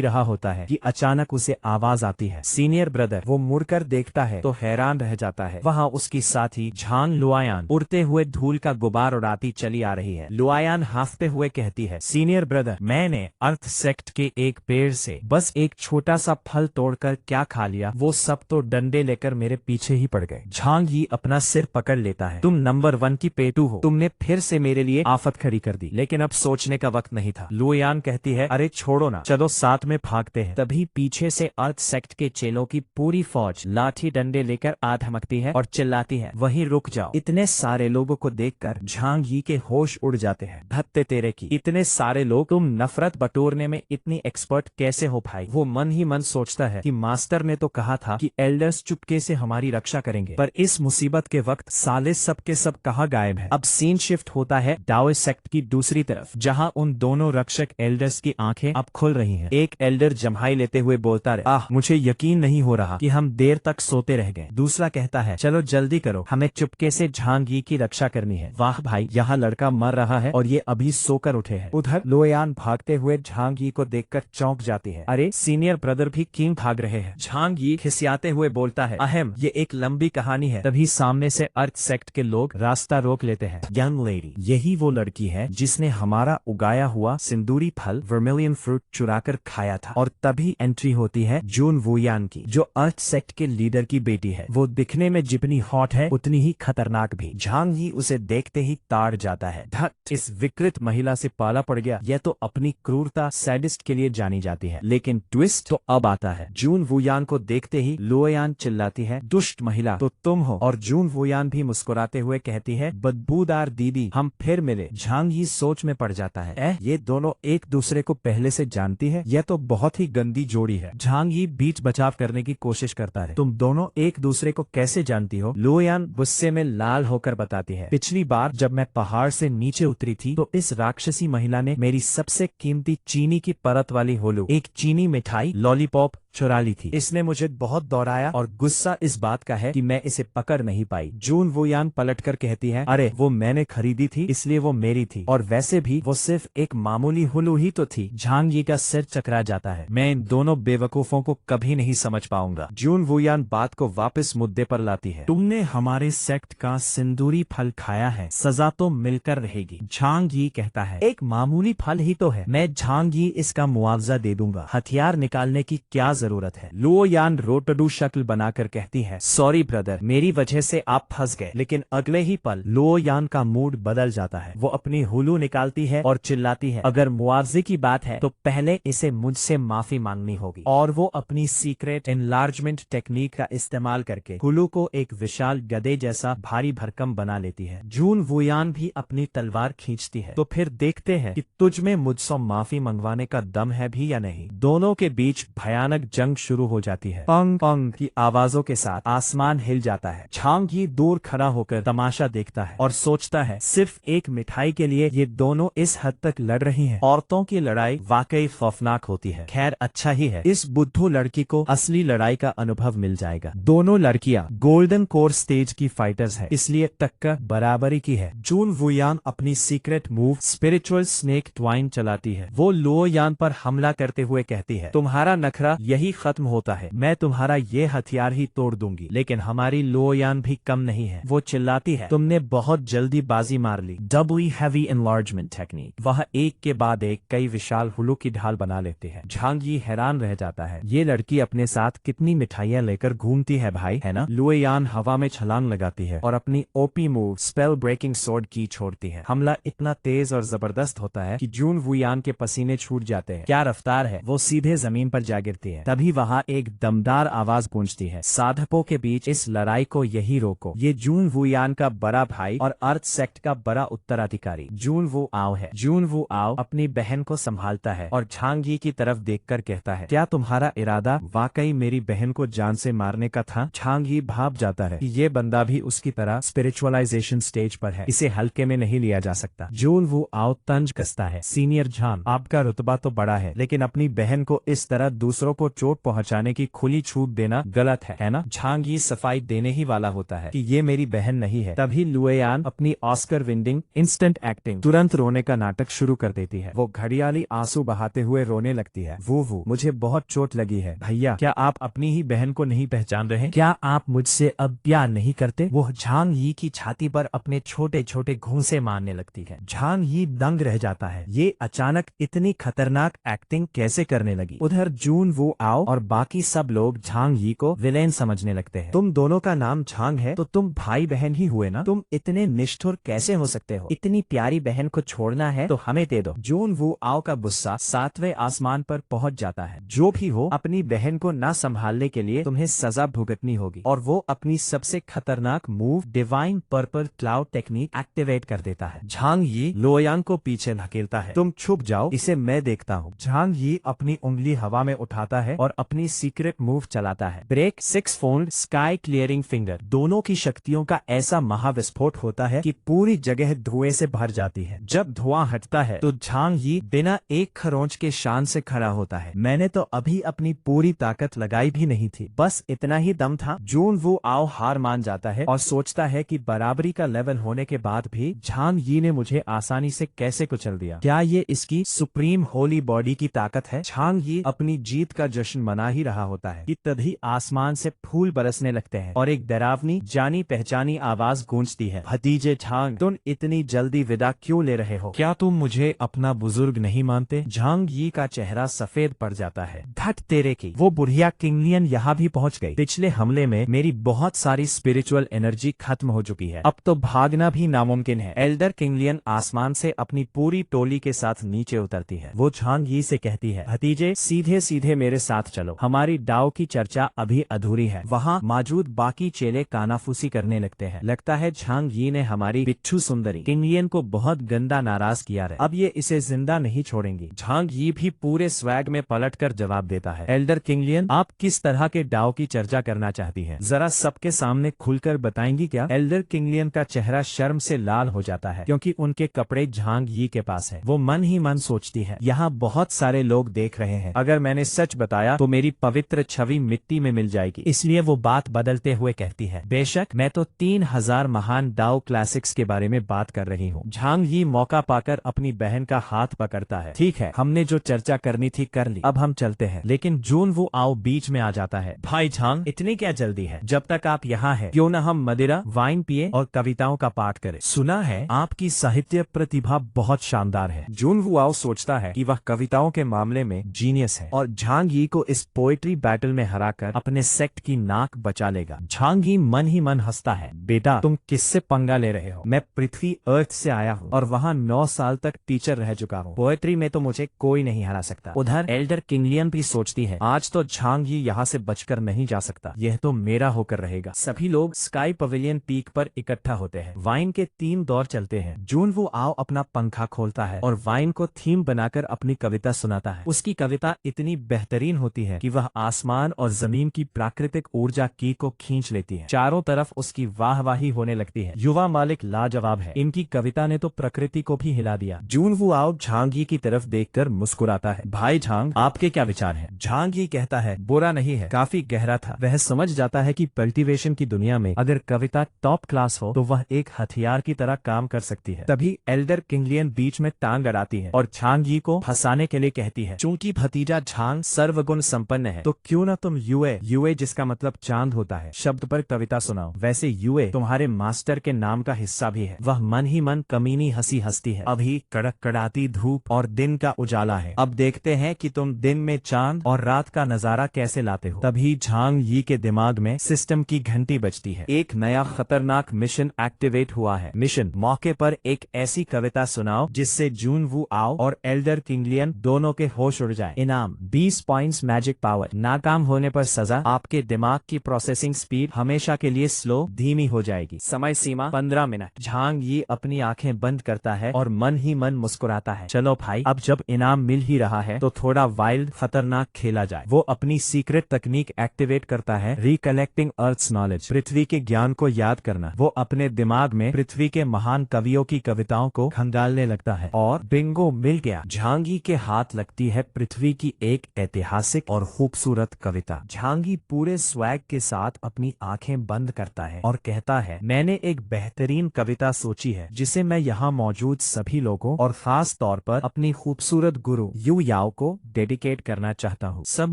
रहा होता है कि अचानक उसे आवाज आती है, सीनियर ब्रदर। वो मुड़कर देखता है तो हैरान रह जाता है। वहाँ उसकी साथी झांग लुआयान उड़ते हुए धूल का गुबार उड़ाती चली आ रही है। लुआयान हाफते हुए कहती है, सीनियर ब्रदर मैंने अर्थ सेक्ट के एक पेड़ से बस एक छोटा सा फल तोड़कर क्या खा लिया, वो सब तो डंडे लेकर मेरे पीछे ही पड़ गए। झांग यी अपना सिर पकड़ लेता है, तुम नंबर 1 की पेटू हो, तुमने फिर से मेरे लिए आफत खड़ी कर दी। लेकिन अब सोचने का वक्त नहीं था। लुआयान कहती है, अरे छोड़ो ना, चलो साथ में भागते हैं। तभी पीछे से अर्थ सेक्ट के चेलों की पूरी फौज लाठी डंडे लेकर आ धमकती है और चिल्लाती है, वहीं रुक जाओ। इतने सारे लोगों को देखकर झांग यी के होश उड़ जाते हैं। धत्ते तेरे की, इतने सारे लोग, तुम नफरत बटोरने में इतनी एक्सपर्ट कैसे हो भाई। वो मन ही मन सोचता है कि मास्टर ने तो कहा था कि एल्डर्स चुपके से हमारी रक्षा करेंगे, पर इस मुसीबत के वक्त साले सब के सब कहाँ गायब है। अब सीन शिफ्ट होता है डाओ सेक्ट की दूसरी तरफ, जहाँ उन दोनों रक्षक एल्डर्स की आंखें अब खुल रही हैं। एक एल्डर जम्हाई लेते हुए बोलता है, मुझे यकीन नहीं हो रहा कि हम देर तक सोते रह गए। दूसरा कहता है, चलो जल्दी करो, हमें चुपके से झांग यी की रक्षा करनी है। वाह भाई, यहाँ लड़का मर रहा है और ये अभी सोकर उठे हैं। उधर लुआयान भागते हुए झांग यी को देखकर चौंक जाती है। अरे सीनियर ब्रदर भी क्यों भाग रहे हैं। झांग यी खिसियाते हुए बोलता है, अहम ये एक लंबी कहानी है। तभी सामने से अर्थ सेक्ट के लोग रास्ता रोक लेते हैं। यंग लेडी, यही वो लड़की है जिसने हमारा उगाया हुआ सिंदूरी फल वर्मिलियन फ्रूट चुराकर खाया था। और तभी एंट्री होती है जून वुयान की, जो अर्थ सेक्ट के लीडर की बेटी है। वो दिखने में जितनी हॉट है उतनी ही खतरनाक भी। झांग यी उसे देखते ही ताड़ जाता है। धत, इस विकृत महिला से पाला पड़ गया। यह तो अपनी क्रूरता सैडिस्ट के लिए जानी जाती है। लेकिन ट्विस्ट तो अब आता है। जून वुयान को देखते ही लुआयान चिल्लाती है, दुष्ट महिला तो तुम हो। और जून वुयान भी मुस्कुराते हुए कहती है, बदबूदार दीदी हम फिर मिले। झांग यी सोच में पड़ जाता है, ये दोनों एक दूसरे को पहले से जानती है। यह तो बहुत ही गंदी जोड़ी है। झांग यी बीच बचाव करने की कोशिश करता है, तुम दोनों एक दूसरे को कैसे जानती हो। लुआयान गुस्से में लाल होकर बताती है, पिछली बार जब मैं पहाड़ से नीचे उतरी थी तो इस राक्षसी महिला ने मेरी सबसे कीमती चीनी की परत वाली होलू, एक चीनी मिठाई लॉलीपॉप चुरा ली थी। इसने मुझे बहुत दौड़ाया और गुस्सा इस बात का है कि मैं इसे पकड़ नहीं पाई। जून वुयान पलटकर कहती है, अरे वो मैंने खरीदी थी इसलिए वो मेरी थी, और वैसे भी वो सिर्फ एक मामूली हुलू ही तो थी। झांग यी का सिर चकरा जाता है, मैं इन दोनों बेवकूफों को कभी नहीं समझ पाऊंगा। जून वुयान बात को वापस मुद्दे पर लाती है, तुमने हमारे सेक्ट का सिंदूरी फल खाया है, सजा तो मिलकर रहेगी। झांग यी कहता है, एक मामूली फल ही तो है, मैं झांग यी इसका मुआवजा दे दूंगा, हथियार निकालने की क्या जरूरत है। लुआयान रोटडू शक्ल बनाकर कहती है, सॉरी ब्रदर, मेरी वजह से आप फंस गए। लेकिन अगले ही पल लुआयान का मूड बदल जाता है। वो अपनी हुलू निकालती है और चिल्लाती है, अगर मुआवजे की बात है तो पहले इसे मुझसे माफी मांगनी होगी। और वो अपनी सीक्रेट एनलार्जमेंट टेक्निक का इस्तेमाल करके हुलू को एक विशाल गधे जैसा भारी भरकम बना लेती है। जून वुयान भी अपनी तलवार खींचती है। तो फिर देखते हैं कि तुझ में मुझसे माफी मंगवाने का दम है भी या नहीं। दोनों के बीच भयानक जंग शुरू हो जाती है। पंग पंग की आवाजों के साथ आसमान हिल जाता है। झांग यी दूर खड़ा होकर तमाशा देखता है और सोचता है, सिर्फ एक मिठाई के लिए ये दोनों इस हद तक लड़ रही हैं। औरतों की लड़ाई वाकई खौफनाक होती है। खैर अच्छा ही है, इस बुद्धू लड़की को असली लड़ाई का अनुभव मिल जाएगा। दोनों लड़कियां गोल्डन कोर स्टेज की फाइटर्स है, इसलिए टक्कर बराबरी की है। जून वुयान अपनी secret move spiritual snake twine चलाती है। वो लुआयान पर हमला करते हुए कहती है, तुम्हारा नखरा यही खत्म होता है, मैं तुम्हारा ये हथियार ही तोड़ दूंगी। लेकिन हमारी लुआयान भी कम नहीं है। वो चिल्लाती है, तुमने बहुत जल्दी बाजी मार ली। डबली हैवी एनलार्जमेंट टेक्निक। वह एक के बाद एक कई विशाल हुलू की ढाल बना लेते हैं। झांग यी हैरान रह जाता है, ये लड़की अपने साथ कितनी मिठाइयाँ लेकर घूमती है भाई, है ना। लुआयान हवा में छलांग लगाती है और अपनी OP move spell breaking sword की छोड़ती है। हमला इतना तेज और जबरदस्त होता है कि जून वुयान के पसीने छूट जाते हैं। क्या रफ्तार है, वो सीधे जमीन जमीन पर जा गिरती है। तभी वहाँ एक दमदार आवाज गूंजती है, साधकों के बीच इस लड़ाई को यही रोको। ये जून वुयान का बड़ा भाई और अर्थ सेक्ट का बड़ा उत्तराधिकारी जून वू आओ है। जून वू आओ अपनी बहन को संभालता है और झांग यी की तरफ देखकर कहता है, क्या तुम्हारा इरादा वाकई मेरी बहन को जान से मारने का था? झांग यी भाप जाता है कि ये बंदा भी उसकी तरह स्पिरिचुअलाइजेशन स्टेज पर है, इसे हल्के में नहीं लिया जा सकता। जून वू आओ तंज कसता है, सीनियर झांग, आपका रुतबा तो बड़ा है, लेकिन अपनी बहन को इस तरह दूसरों को चोट पहुंचाने की खुली छूट देना गलत है ना? झांग यी सफाई देने ही वाला होता है कि ये मेरी बहन नहीं है। तभी लुएयान अपनी ऑस्कर विनिंग इंस्टेंट एक्टिंग तुरंत रोने का नाटक शुरू कर देती है। वो घड़ियाली आंसू बहाते हुए रोने लगती है। वो मुझे बहुत चोट लगी है भैया, क्या आप अपनी ही बहन को नहीं पहचान रहे? क्या आप मुझसे अब प्यार नहीं करते? वो झांग यी की छाती पर अपने छोटे छोटे घूंसे मारने लगती है। झांग यी दंग रह जाता है, ये अचानक इतनी खतरनाक एक्टिंग कैसे करने लगी? उधर जून वो आओ और बाकी सब लोग झांग यी को विलेन समझने लगते हैं। तुम दोनों का नाम झांग है तो तुम भाई बहन ही हुए ना? तुम इतने निष्ठुर कैसे हो सकते हो? इतनी प्यारी बहन को छोड़ना है तो हमें दे दो। जून वो आओ का गुस्सा 7वें आसमान पर पहुंच जाता है। जो भी हो, अपनी बहन को ना संभालने के लिए तुम्हें सजा भुगतनी होगी। और वो अपनी सबसे खतरनाक move divine purple cloud technique activate कर देता है। झांग यी लोयांग को पीछे धकेलता है, तुम छुप जाओ, इसे मैं देखता हूँ। झांग यी अपनी उंगली हवा में उठाता है और अपनी सीक्रेट मूव चलाता है, break 6 fold sky clearing finger. दोनों की शक्तियों का ऐसा महाविस्फोट होता है कि पूरी जगह धुएं से भर जाती है। जब धुआं हटता है तो झांग यी बिना एक खरोंच के शान से खड़ा होता है। मैंने तो अभी अपनी पूरी ताकत लगाई भी नहीं थी, बस इतना ही दम था। जून वो आओ हार मान जाता है और सोचता है कि बराबरी का लेवल होने के बाद भी झांग यी ने मुझे आसानी से कैसे कुचल दिया। क्या ये इसकी सुप्रीम होली बॉडी की ताकत है? झांग यी अपनी जीत का जश्न मना ही रहा होता है कि तभी आसमान से फूल बरसने लगते हैं और एक डरावनी जानी पहचानी आवाज गूंजती है, भतीजे झांग, तुम इतनी जल्दी विदा क्यों ले रहे हो? क्या तुम मुझे अपना बुजुर्ग नहीं मानते? झांग यी का चेहरा सफेद पड़ जाता है। धट तेरे की, वो बुढ़िया किंगलियन यहाँ भी पहुँच गई। पिछले हमले में मेरी बहुत सारी स्पिरिचुअल एनर्जी खत्म हो चुकी है, अब तो भागना भी नामुमकिन है। एल्डर किंगलियन आसमान से अपनी पूरी टोली के साथ नीचे उतरती है। वो झांग यी से कहती है, भतीजे सीधे सीधे मेरे साथ चलो, हमारी डाव की चर्चा अभी अधूरी है। वहाँ मौजूद बाकी चेले कानाफूसी करने लगते हैं। लगता है झांग यी ने हमारी बिच्छू सुंदरी किंगलियन को बहुत गंदा नाराज किया है, अब ये इसे जिंदा नहीं छोड़ेंगी। झांग यी भी पूरे स्वैग में पलटकर जवाब देता है, एल्डर किंगलियन, आप किस तरह के डाव की चर्चा करना चाहती हैं? जरा सबके सामने खुलकर बताएंगी क्या? एल्डर किंगलियन का चेहरा शर्म से लाल हो जाता है क्योंकि उनके कपड़े झांग यी के पास है। वो मन ही मन सोचती है, यहाँ बहुत सारे लोग देख रहे हैं, अगर मैंने सच बताया तो मेरी पवित्र छवि मिट्टी में मिल जाएगी। इसलिए वो बात बदलते हुए कहती है, बेशक, मैं तो 3000 महान डाओ क्लासिक्स के बारे में बात कर रही हूँ। झांग यी मौका पाकर अपनी बहन का हाथ पकड़ता है, ठीक है, हमने जो चर्चा करनी थी कर ली, अब हम चलते हैं। लेकिन जून वो आओ बीच में आ जाता है, भाई झांग, इतनी क्या जल्दी है? जब तक आप यहाँ है, क्यों न हम मदिरा वाइन पिए और कविताओं का पाठ करें? सुना है आपकी साहित्य प्रतिभा बहुत शानदार है। जून वो आओ सोचता है कि वह कविताओं के मामले में जीनियस है और झांग यी को इस पोएट्री बैटल में हराकर अपने सेक्ट की नाक बचा लेगा। झांग यी मन ही मन हंसता है, बेटा तुम किससे पंगा ले रहे हो? मैं पृथ्वी अर्थ से आया हूँ और वहाँ 9 साल तक टीचर रह चुका हूँ, पोएट्री में तो मुझे कोई नहीं हरा सकता। उधर एल्डर किंगलियन भी सोचती है, आज तो झांग यी यहाँ से बचकर नहीं जा सकता, यह तो मेरा होकर रहेगा। सभी लोग स्काई पवेलियन पीक पर इकट्ठा होते हैं। वाइन के 3 दौर चलते हैं। जून वो आओ अपना पंखा खोलता है और वाइन को थीम बनाकर अपनी कविता सुनाता है। उसकी कविता इतनी बेहतरीन होती है कि वह आसमान और जमीन की प्राकृतिक ऊर्जा की को खींच लेती है। चारों तरफ उसकी वाहवाही होने लगती है। युवा मालिक लाजवाब है, इनकी कविता ने तो प्रकृति को भी हिला दिया। जून वो आओ झांग यी की तरफ देखकर मुस्कुराता है, भाई झांग, आपके क्या विचार हैं? झांग यी कहता है, बुरा नहीं है, काफी गहरा था। वह समझ जाता है कि कल्टीवेशन की दुनिया में अगर कविता टॉप क्लास हो तो वह एक हथियार की तरह काम कर सकती है। तभी एल्डर किंगलियन बीच में टांग अड़ाती है और झांग यी को फंसाने के लिए कहती है, चूंकि भतीजा झांग सर्वगुण संपन्न है तो क्यों न तुम यूए जिसका मतलब चांद होता है शब्द पर कविता सुनाओ। वैसे यूए तुम्हारे मास्टर के नाम का हिस्सा भी है। वह मन ही मन कमीनी हंसी हंसती है, अभी कड़कड़ाती धूप और दिन का उजाला है, अब देखते हैं कि तुम दिन में चांद और रात का नजारा कैसे लाते हो। तभी झांग यी के दिमाग में सिस्टम की घंटी बजती है, एक नया खतरनाक मिशन एक्टिवेट हुआ है। मिशन, मौके पर एक ऐसी कविता सुनाओ जिससे जून वो आओ और एल्डर किंगलियन दोनों के होश उड़ जाए। इनाम, इनाम 20 पॉइंट्स मैजिक पावर। नाकाम होने पर सजा, आपके दिमाग की प्रोसेसिंग स्पीड हमेशा के लिए स्लो धीमी हो जाएगी। समय सीमा 15 मिनट। झांग यी अपनी आंखें बंद करता है और मन ही मन मुस्कुराता है। चलो भाई, अब जब इनाम मिल ही रहा है तो थोड़ा वाइल्ड खतरनाक खेला जाए। वो अपनी सीक्रेट तकनीक एक्टिवेट करता है, रिकलेक्टिंग अर्थ्स नॉलेज, पृथ्वी के ज्ञान को याद करना। वो अपने दिमाग में पृथ्वी के महान कवियों की कविताओं को खंगालने लगता है और बिंगो, मिल गया। झांगी के हाथ लगती है पृथ्वी की एक ऐतिहासिक और खूबसूरत कविता। झांगी पूरे स्वैग के साथ अपनी आंखें बंद करता है और कहता है, मैंने एक बेहतरीन कविता सोची है जिसे मैं यहाँ मौजूद सभी लोगों और खास तौर पर अपनी खूबसूरत गुरु यू याओ को डेडिकेट करना चाहता हूँ। सब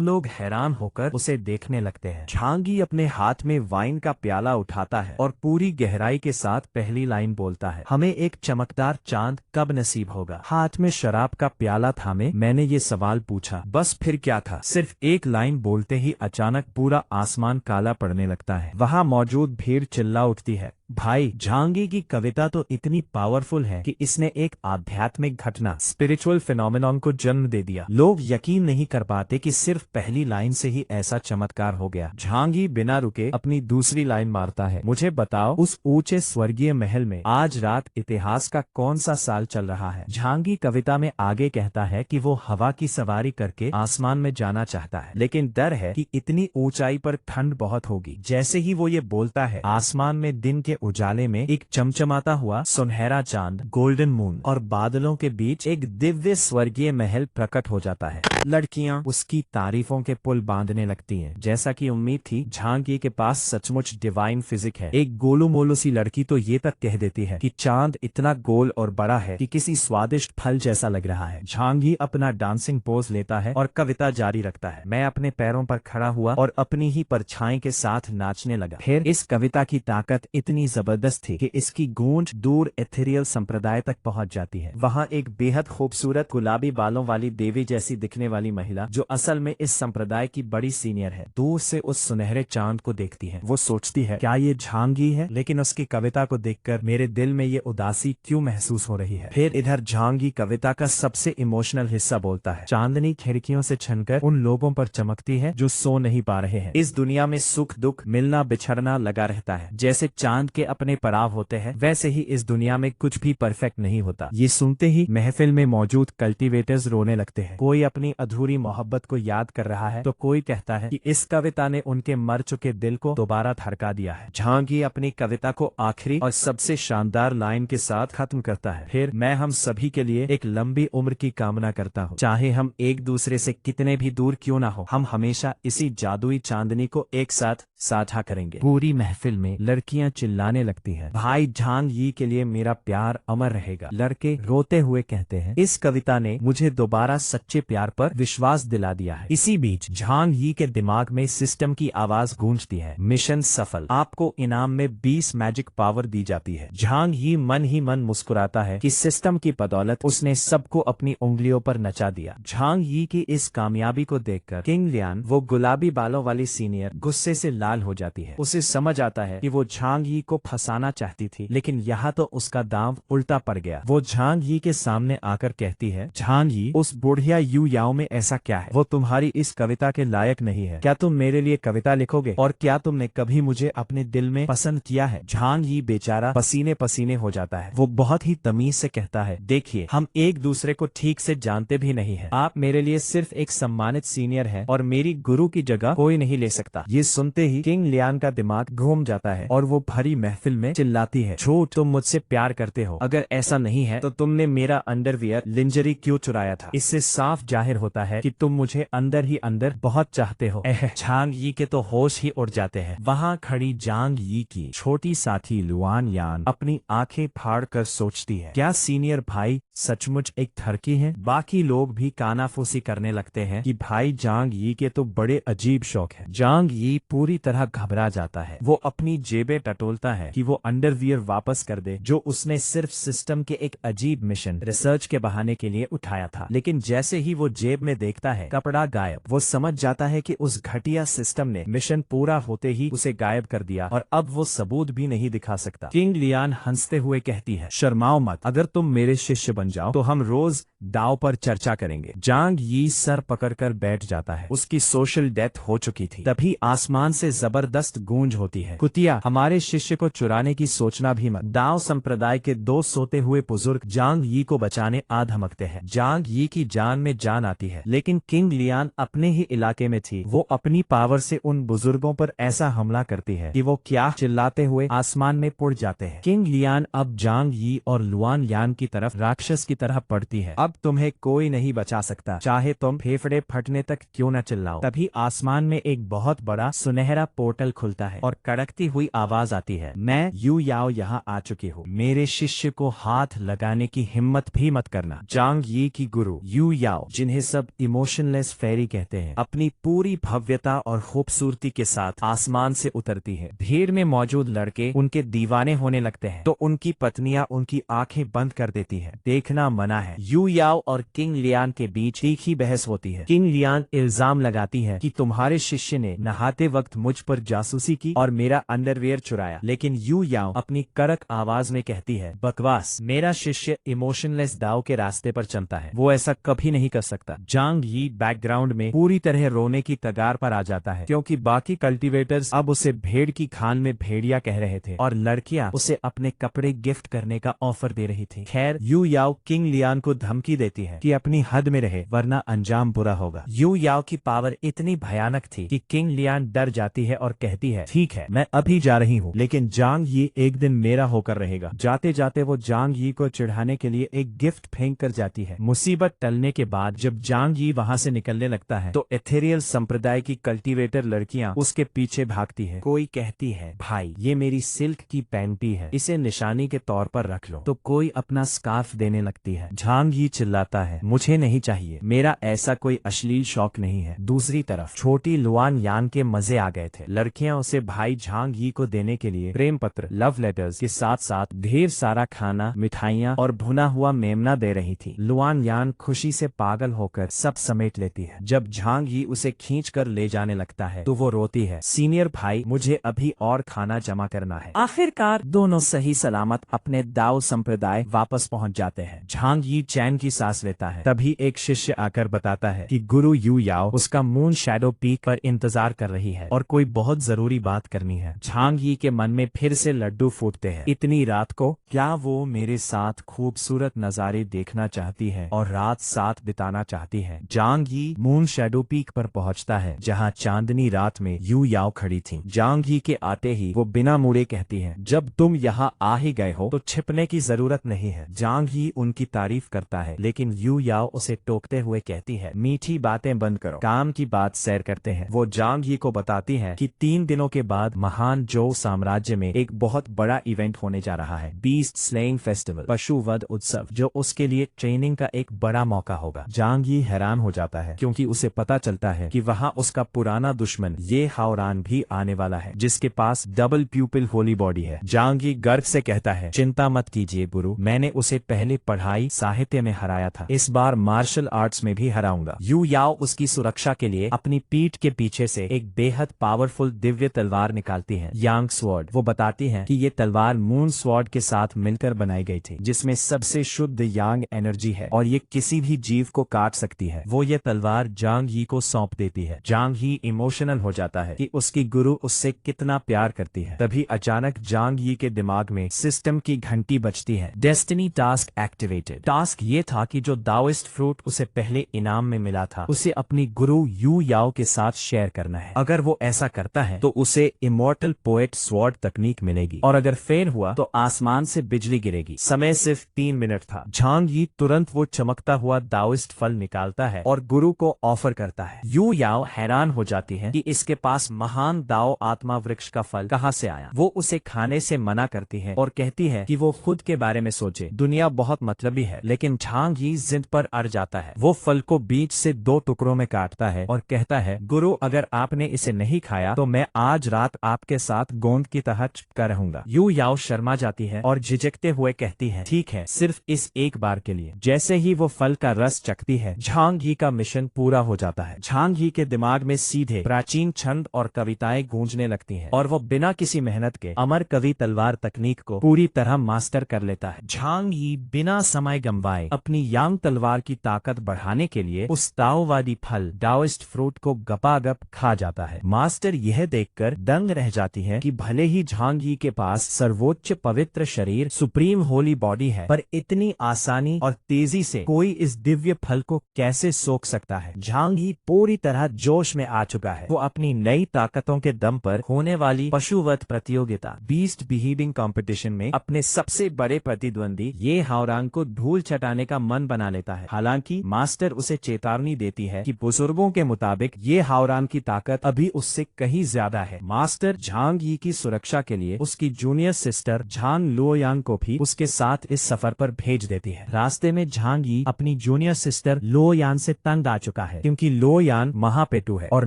लोग हैरान होकर उसे देखने लगते हैं। झांगी अपने हाथ में वाइन का प्याला उठाता है और पूरी गहराई के साथ पहली लाइन बोलता है, हमें एक चमकदार चांद कब नसीब होगा। हाथ में शराब का प्याला थामे मैंने ये सवाल पूछा, बस फिर क्या था। सिर्फ एक लाइन बोलते ही अचानक पूरा आसमान काला पड़ने लगता है। वहां मौजूद भीड़ चिल्ला उठती है, भाई, झांगी की कविता तो इतनी पावरफुल है कि इसने एक आध्यात्मिक घटना, स्पिरिचुअल फिनोमेनॉन को जन्म दे दिया। लोग यकीन नहीं कर पाते कि सिर्फ पहली लाइन से ही ऐसा चमत्कार हो गया। झांगी बिना रुके अपनी दूसरी लाइन मारता है, मुझे बताओ, उस ऊंचे स्वर्गीय महल में आज रात इतिहास का कौन सा साल चल रहा है। झांगी कविता में आगे कहता है कि वो हवा की सवारी करके आसमान में जाना चाहता है, लेकिन डर है कि इतनी ऊंचाई पर ठंड बहुत होगी। जैसे ही वो ये बोलता है, आसमान में दिन के उजाले में एक चमचमाता हुआ सुनहरा चांद, गोल्डन मून, और बादलों के बीच एक दिव्य स्वर्गीय महल प्रकट हो जाता है। लड़कियां उसकी तारीफों के पुल बांधने लगती हैं। जैसा कि उम्मीद थी, झांगी के पास सचमुच डिवाइन फिजिक है। एक गोलू मोलू सी लड़की तो ये तक कह देती है कि चांद इतना गोल और बड़ा है कि किसी स्वादिष्ट फल जैसा लग रहा है। झांगी अपना डांसिंग पोज लेता है और कविता जारी रखता है, मैं अपने पैरों पर खड़ा हुआ और अपनी ही परछाई के साथ नाचने लगा। फिर इस कविता की ताकत इतनी जबरदस्त थी कि इसकी गूंज दूर एथेरियल संप्रदाय तक पहुंच जाती है। वहां एक बेहद खूबसूरत गुलाबी बालों वाली देवी जैसी दिखने वाली महिला, जो असल में इस संप्रदाय की बड़ी सीनियर है, दूर से उस सुनहरे चांद को देखती है। वो सोचती है, क्या ये झांगी है? लेकिन उसकी कविता को देखकर मेरे दिल में ये उदासी क्यों महसूस हो रही है। फिर इधर झांगी कविता का सबसे इमोशनल हिस्सा बोलता है, चांदनी खिड़कियों से छनकर उन लोगों पर चमकती है जो सो नहीं पा रहे हैं। इस दुनिया में सुख दुख, मिलना बिछड़ना लगा रहता है। जैसे चांद के अपने पड़ाव होते हैं, वैसे ही इस दुनिया में कुछ भी परफेक्ट नहीं होता। ये सुनते ही महफिल में मौजूद कल्टीवेटर्स रोने लगते हैं। कोई अपनी अधूरी मोहब्बत को याद कर रहा है तो कोई कहता है कि इस कविता ने उनके मर चुके दिल को दोबारा धड़का दिया है। झांगी अपनी कविता को आखिरी और सबसे शानदार लाइन के साथ खत्म करता है, फिर मैं हम सभी के लिए एक लंबी उम्र की कामना करता हूँ। चाहे हम एक दूसरे से कितने भी दूर क्यों ना हो, हम हमेशा इसी जादुई चांदनी को एक साथ साझा करेंगे। पूरी महफिल में लड़कियां चिल्लाने लगती हैं, भाई झांग यी के लिए मेरा प्यार अमर रहेगा। लड़के रोते हुए कहते हैं, इस कविता ने मुझे दोबारा सच्चे प्यार पर विश्वास दिला दिया है। इसी बीच झांग यी के दिमाग में सिस्टम की आवाज गूंजती है, मिशन सफल, आपको इनाम में 20 मैजिक पावर दी जाती है। झांग यी मन ही मन मुस्कुराता है कि सिस्टम की बदौलत उसने सबको अपनी उंगलियों पर नचा दिया। झांग यी की इस कामयाबी को देखकर किंग लियान, वो गुलाबी बालों वाली सीनियर, गुस्से से लाल हो जाती है। उसे समझ आता है कि वो झांग यी को फंसाना चाहती थी, लेकिन यहाँ तो उसका दांव उल्टा पड़ गया। वो झांग यी के सामने आकर कहती है, झांग यी, उस बुढ़िया यू याओ में ऐसा क्या है? वो तुम्हारी इस कविता के लायक नहीं है। क्या तुम मेरे लिए कविता लिखोगे? और क्या तुमने कभी मुझे अपने दिल में पसंद किया है? झांग यी बेचारा पसीने पसीने हो जाता है। वो बहुत ही तमीज से कहता है, देखिए, हम एक दूसरे को ठीक से जानते भी नहीं है। आप मेरे लिए सिर्फ एक सम्मानित सीनियर है और मेरी गुरु की जगह कोई नहीं ले सकता। ये सुनते ही किंग लियान का दिमाग घूम जाता है और वो भरी महफिल में चिल्लाती है, झूठ, तुम मुझसे प्यार करते हो। अगर ऐसा नहीं है तो तुमने मेरा अंडरवियर लिंजरी क्यों चुराया था? इससे साफ जाहिर होता है कि तुम मुझे अंदर ही अंदर बहुत चाहते हो। झांग यी के तो होश ही उड़ जाते हैं। वहाँ खड़ी झांग यी की छोटी साथी लुआन यान अपनी आंखें फाड़ कर सोचती है, क्या सीनियर भाई सचमुच एक ठरकी है? बाकी लोग भी कानाफूसी करने लगते हैं कि भाई झांग यी के तो बड़े अजीब शौक है। झांग यी पूरी तरह घबरा जाता है। वो अपनी जेबें टटोलता बोलता है कि वो अंडरवियर वापस कर दे जो उसने सिर्फ सिस्टम के एक अजीब मिशन रिसर्च के बहाने के लिए उठाया था। लेकिन जैसे ही वो जेब में देखता है कपड़ा गायब, वो समझ जाता है कि उस घटिया सिस्टम ने मिशन पूरा होते ही उसे गायब कर दिया और अब वो सबूत भी नहीं दिखा सकता। किंग लियान हंसते हुए कहती है, शर्माओ मत, अगर तुम मेरे शिष्य बन जाओ तो हम रोज दाव पर चर्चा करेंगे। जांग यी सर पकड़कर बैठ जाता है। उसकी सोशल डेथ हो चुकी थी। तभी आसमान से जबरदस्त गूंज होती है, कुतिया, हमारे शिष्य को चुराने की सोचना भी मत। दाव संप्रदाय के दो सोते हुए बुजुर्ग जांग यी को बचाने आ धमकते हैं। जांग यी की जान में जान आती है, लेकिन किंग लियान अपने ही इलाके में थी। वो अपनी पावर से उन बुजुर्गों पर ऐसा हमला करती है कि वो क्या चिल्लाते हुए आसमान में उड़ जाते हैं। किंग लियान अब जांग यी और लुआन यान की तरफ राक्षस की तरह पड़ती है। अब तुम्हें कोई नहीं बचा सकता, चाहे तुम फेफड़े फटने तक क्यों न चिल्लाओ। तभी आसमान में एक बहुत बड़ा सुनहरा पोर्टल खुलता है और कड़कती हुई आवाज आती है, मैं यू याओ यहाँ आ चुकी हूँ, मेरे शिष्य को हाथ लगाने की हिम्मत भी मत करना। जांग यी की गुरु यू याओ, जिन्हें सब इमोशनलेस फेरी कहते हैं, अपनी पूरी भव्यता और खूबसूरती के साथ आसमान से उतरती है। भीड़ में मौजूद लड़के उनके दीवाने होने लगते हैं तो उनकी पत्नियां उनकी आंखें बंद कर देती हैं। देखना मना है। यू याओ और किंग लियान के बीच तीखी बहस होती है। किंग लियान इल्जाम लगाती है कि तुम्हारे शिष्य ने नहाते वक्त मुझ पर जासूसी की और मेरा अंडरवियर चुराया, लेकिन यू याओ अपनी कड़क आवाज में कहती है, बकवास, मेरा शिष्य इमोशनलेस दाव के रास्ते पर चलता है, वो ऐसा कभी नहीं कर सकता। जांग यी बैकग्राउंड में पूरी तरह रोने की कगार पर आ जाता है क्योंकि बाकी कल्टीवेटर्स अब उसे भेड़ की खाल में भेड़िया कह रहे थे और लड़कियां उसे अपने कपड़े गिफ्ट करने का ऑफर दे रही थी। खैर, यू याओ किंग लियान को धमकी देती है कि अपनी हद में रहे वरना अंजाम बुरा होगा। यू याओ की पावर इतनी भयानक थी कि किंग लियान डर जाती है और कहती है, ठीक है, मैं अभी जा रही हूँ, लेकिन जांग यी एक दिन मेरा होकर रहेगा। जाते जाते वो जांग यी को चिढ़ाने के लिए एक गिफ्ट फेंक कर जाती है। मुसीबत टलने के बाद जब जांग यी वहाँ से निकलने लगता है तो एथेरियल संप्रदाय की कल्टीवेटर लड़कियां उसके पीछे भागती है। कोई कहती है, भाई ये मेरी सिल्क की पैंटी है, इसे निशानी के तौर पर रख लो, तो कोई अपना स्कार्फ देने लगती है। जांग यी चिल्लाता है, मुझे नहीं चाहिए, मेरा ऐसा कोई अश्लील शौक नहीं है। दूसरी तरफ छोटी लुआन यान के मजे आ गए थे। लड़कियां उसे भाई जांग यी को देने के लिए प्रेम पत्र, लव लेटर्स के साथ साथ ढेर सारा खाना, मिठाइयाँ और भुना हुआ मेमना दे रही थी। लुआन यान खुशी से पागल होकर सब समेट लेती है। जब जांग यी उसे खींच कर ले जाने लगता है तो वो रोती है, सीनियर भाई, मुझे अभी और खाना जमा करना है। आखिरकार दोनों सही सलामत अपने दाओ संप्रदाय वापस पहुंच जाते हैं। जांग यी चैन की सांस लेता है। तभी एक शिष्य आकर बताता है कि गुरु यू याओ उसका मून शैडो पीक पर इंतजार कर रही है और कोई बहुत जरूरी बात करनी है। जांग यी के मन में फिर से लड्डू फूटते हैं। इतनी रात को क्या वो मेरे साथ खूबसूरत नजारे देखना चाहती है और रात साथ बिताना चाहती है? जांग यी मून शैडो पीक पर पहुंचता है जहां चांदनी रात में यू याओ खड़ी थी। जांग यी के आते ही वो बिना मुड़े कहती है, जब तुम यहाँ आ ही गए हो तो छिपने की जरूरत नहीं है। जांग यी उनकी तारीफ करता है लेकिन यू याओ उसे टोकते हुए कहती है, मीठी बातें बंद करो, काम की बात सैर करते हैं। वो जांग यी को बताती है कि 3 दिनों के बाद महान जो साम्राज्य में एक बहुत बड़ा इवेंट होने जा रहा है, बीस्ट स्लेइंग फेस्टिवल, पशु वध उत्सव, जो उसके लिए ट्रेनिंग का एक बड़ा मौका होगा। जांग यी हैरान हो जाता है क्योंकि उसे पता चलता है कि वहाँ उसका पुराना दुश्मन ये हाओरान भी आने वाला है जिसके पास डबल प्यूपिल होली बॉडी है। जांग यी गर्व से कहता है, चिंता मत कीजिए गुरु, मैंने उसे पहले पढ़ाई साहित्य में हराया था, इस बार मार्शल आर्ट्स में भी हराऊंगा। यू याओ उसकी सुरक्षा के लिए अपनी पीठ के पीछे से एक बेहद पावरफुल दिव्य तलवार निकालती है, यांग स्वॉर्ड। वो बताती है कि ये तलवार मून स्वॉर्ड के साथ मिलकर बनाई गई थी जिसमें सबसे शुद्ध यांग एनर्जी है और ये किसी भी जीव को काट सकती है। वो ये तलवार जांग यी को सौंप देती है। जांग यी इमोशनल हो जाता है कि उसकी गुरु उससे कितना प्यार करती है। तभी अचानक जांग यी के दिमाग में सिस्टम की घंटी बजती है, डेस्टिनी टास्क एक्टिवेटेड। टास्क ये था कि जो दाओइस्ट फ्रूट उसे पहले इनाम में मिला था उसे अपनी गुरु यू याओ के साथ शेयर करना है। अगर वो ऐसा करता है तो उसे इमोर्टल पोएट स्वॉर्ड तकनीक मिलेगी और अगर फेल हुआ तो आसमान से बिजली गिरेगी। समय सिर्फ 3 मिनट था। जांग यी तुरंत वो चमकता हुआ दाओइस्ट फल निकालता है और गुरु को ऑफर करता है। यू याओ हैरान हो जाती है कि इसके पास महान दाओ आत्मा वृक्ष का फल कहाँ से आया। वो उसे खाने से मना करती है और कहती है कि वो खुद के बारे में सोचे, दुनिया बहुत मतलबी है। लेकिन जांग यी जिद पर अड़ जाता है। वो फल को बीच से 2 टुकड़ों में काटता है और कहता है, गुरु, अगर आपने इसे नहीं खाया तो मैं आज रात आपके साथ गोंद की तरह कर रहूंगा। यू याओ शर्मा जाती है और झिझकते हुए कहती है, ठीक है, सिर्फ इस एक बार के लिए। जैसे ही वो फल का रस चखती है, झांग ही का मिशन पूरा हो जाता है। झांग ही के दिमाग में सीधे प्राचीन छंद और कविताएं गूंजने लगती हैं और वो बिना किसी मेहनत के अमर कवि तलवार तकनीक को पूरी तरह मास्टर कर लेता है। झांग ही बिना समय गंवाए अपनी यांग तलवार की ताकत बढ़ाने के लिए उस ताओवादी फल डाओइस्ट फ्रूट को गपागप खा जाता है। मास्टर यह देखकर दंग रह जाती है कि भले ही झांग ही के पास सर्वोच्च पवित्र शरीर सुप्रीम होली बॉडी है, पर इतनी आसानी और तेजी से कोई इस दिव्य फल को कैसे सोख सकता है। झांग ही पूरी तरह जोश में आ चुका है। वो अपनी नई ताकतों के दम पर होने वाली पशुवत प्रतियोगिता बीस्ट बिहेविंग कंपटीशन में अपने सबसे बड़े प्रतिद्वंदी ये हावरांग को धूल चटाने का मन बना लेता है। हालांकि मास्टर उसे चेतावनी देती है कि बुजुर्गों के मुताबिक ये हावरांग की ताकत अभी उससे कहीं ज्यादा है। मास्टर झांग ही की सुरक्षा के लिए उसकी जूनियर सिस्टर झांग लुओयांग को भी उसके साथ इस सफर पर भेज देती है। रास्ते में झांग ही अपनी जूनियर सिस्टर लुओयान से तंग आ चुका है, क्योंकि लुओयान महापेटू है और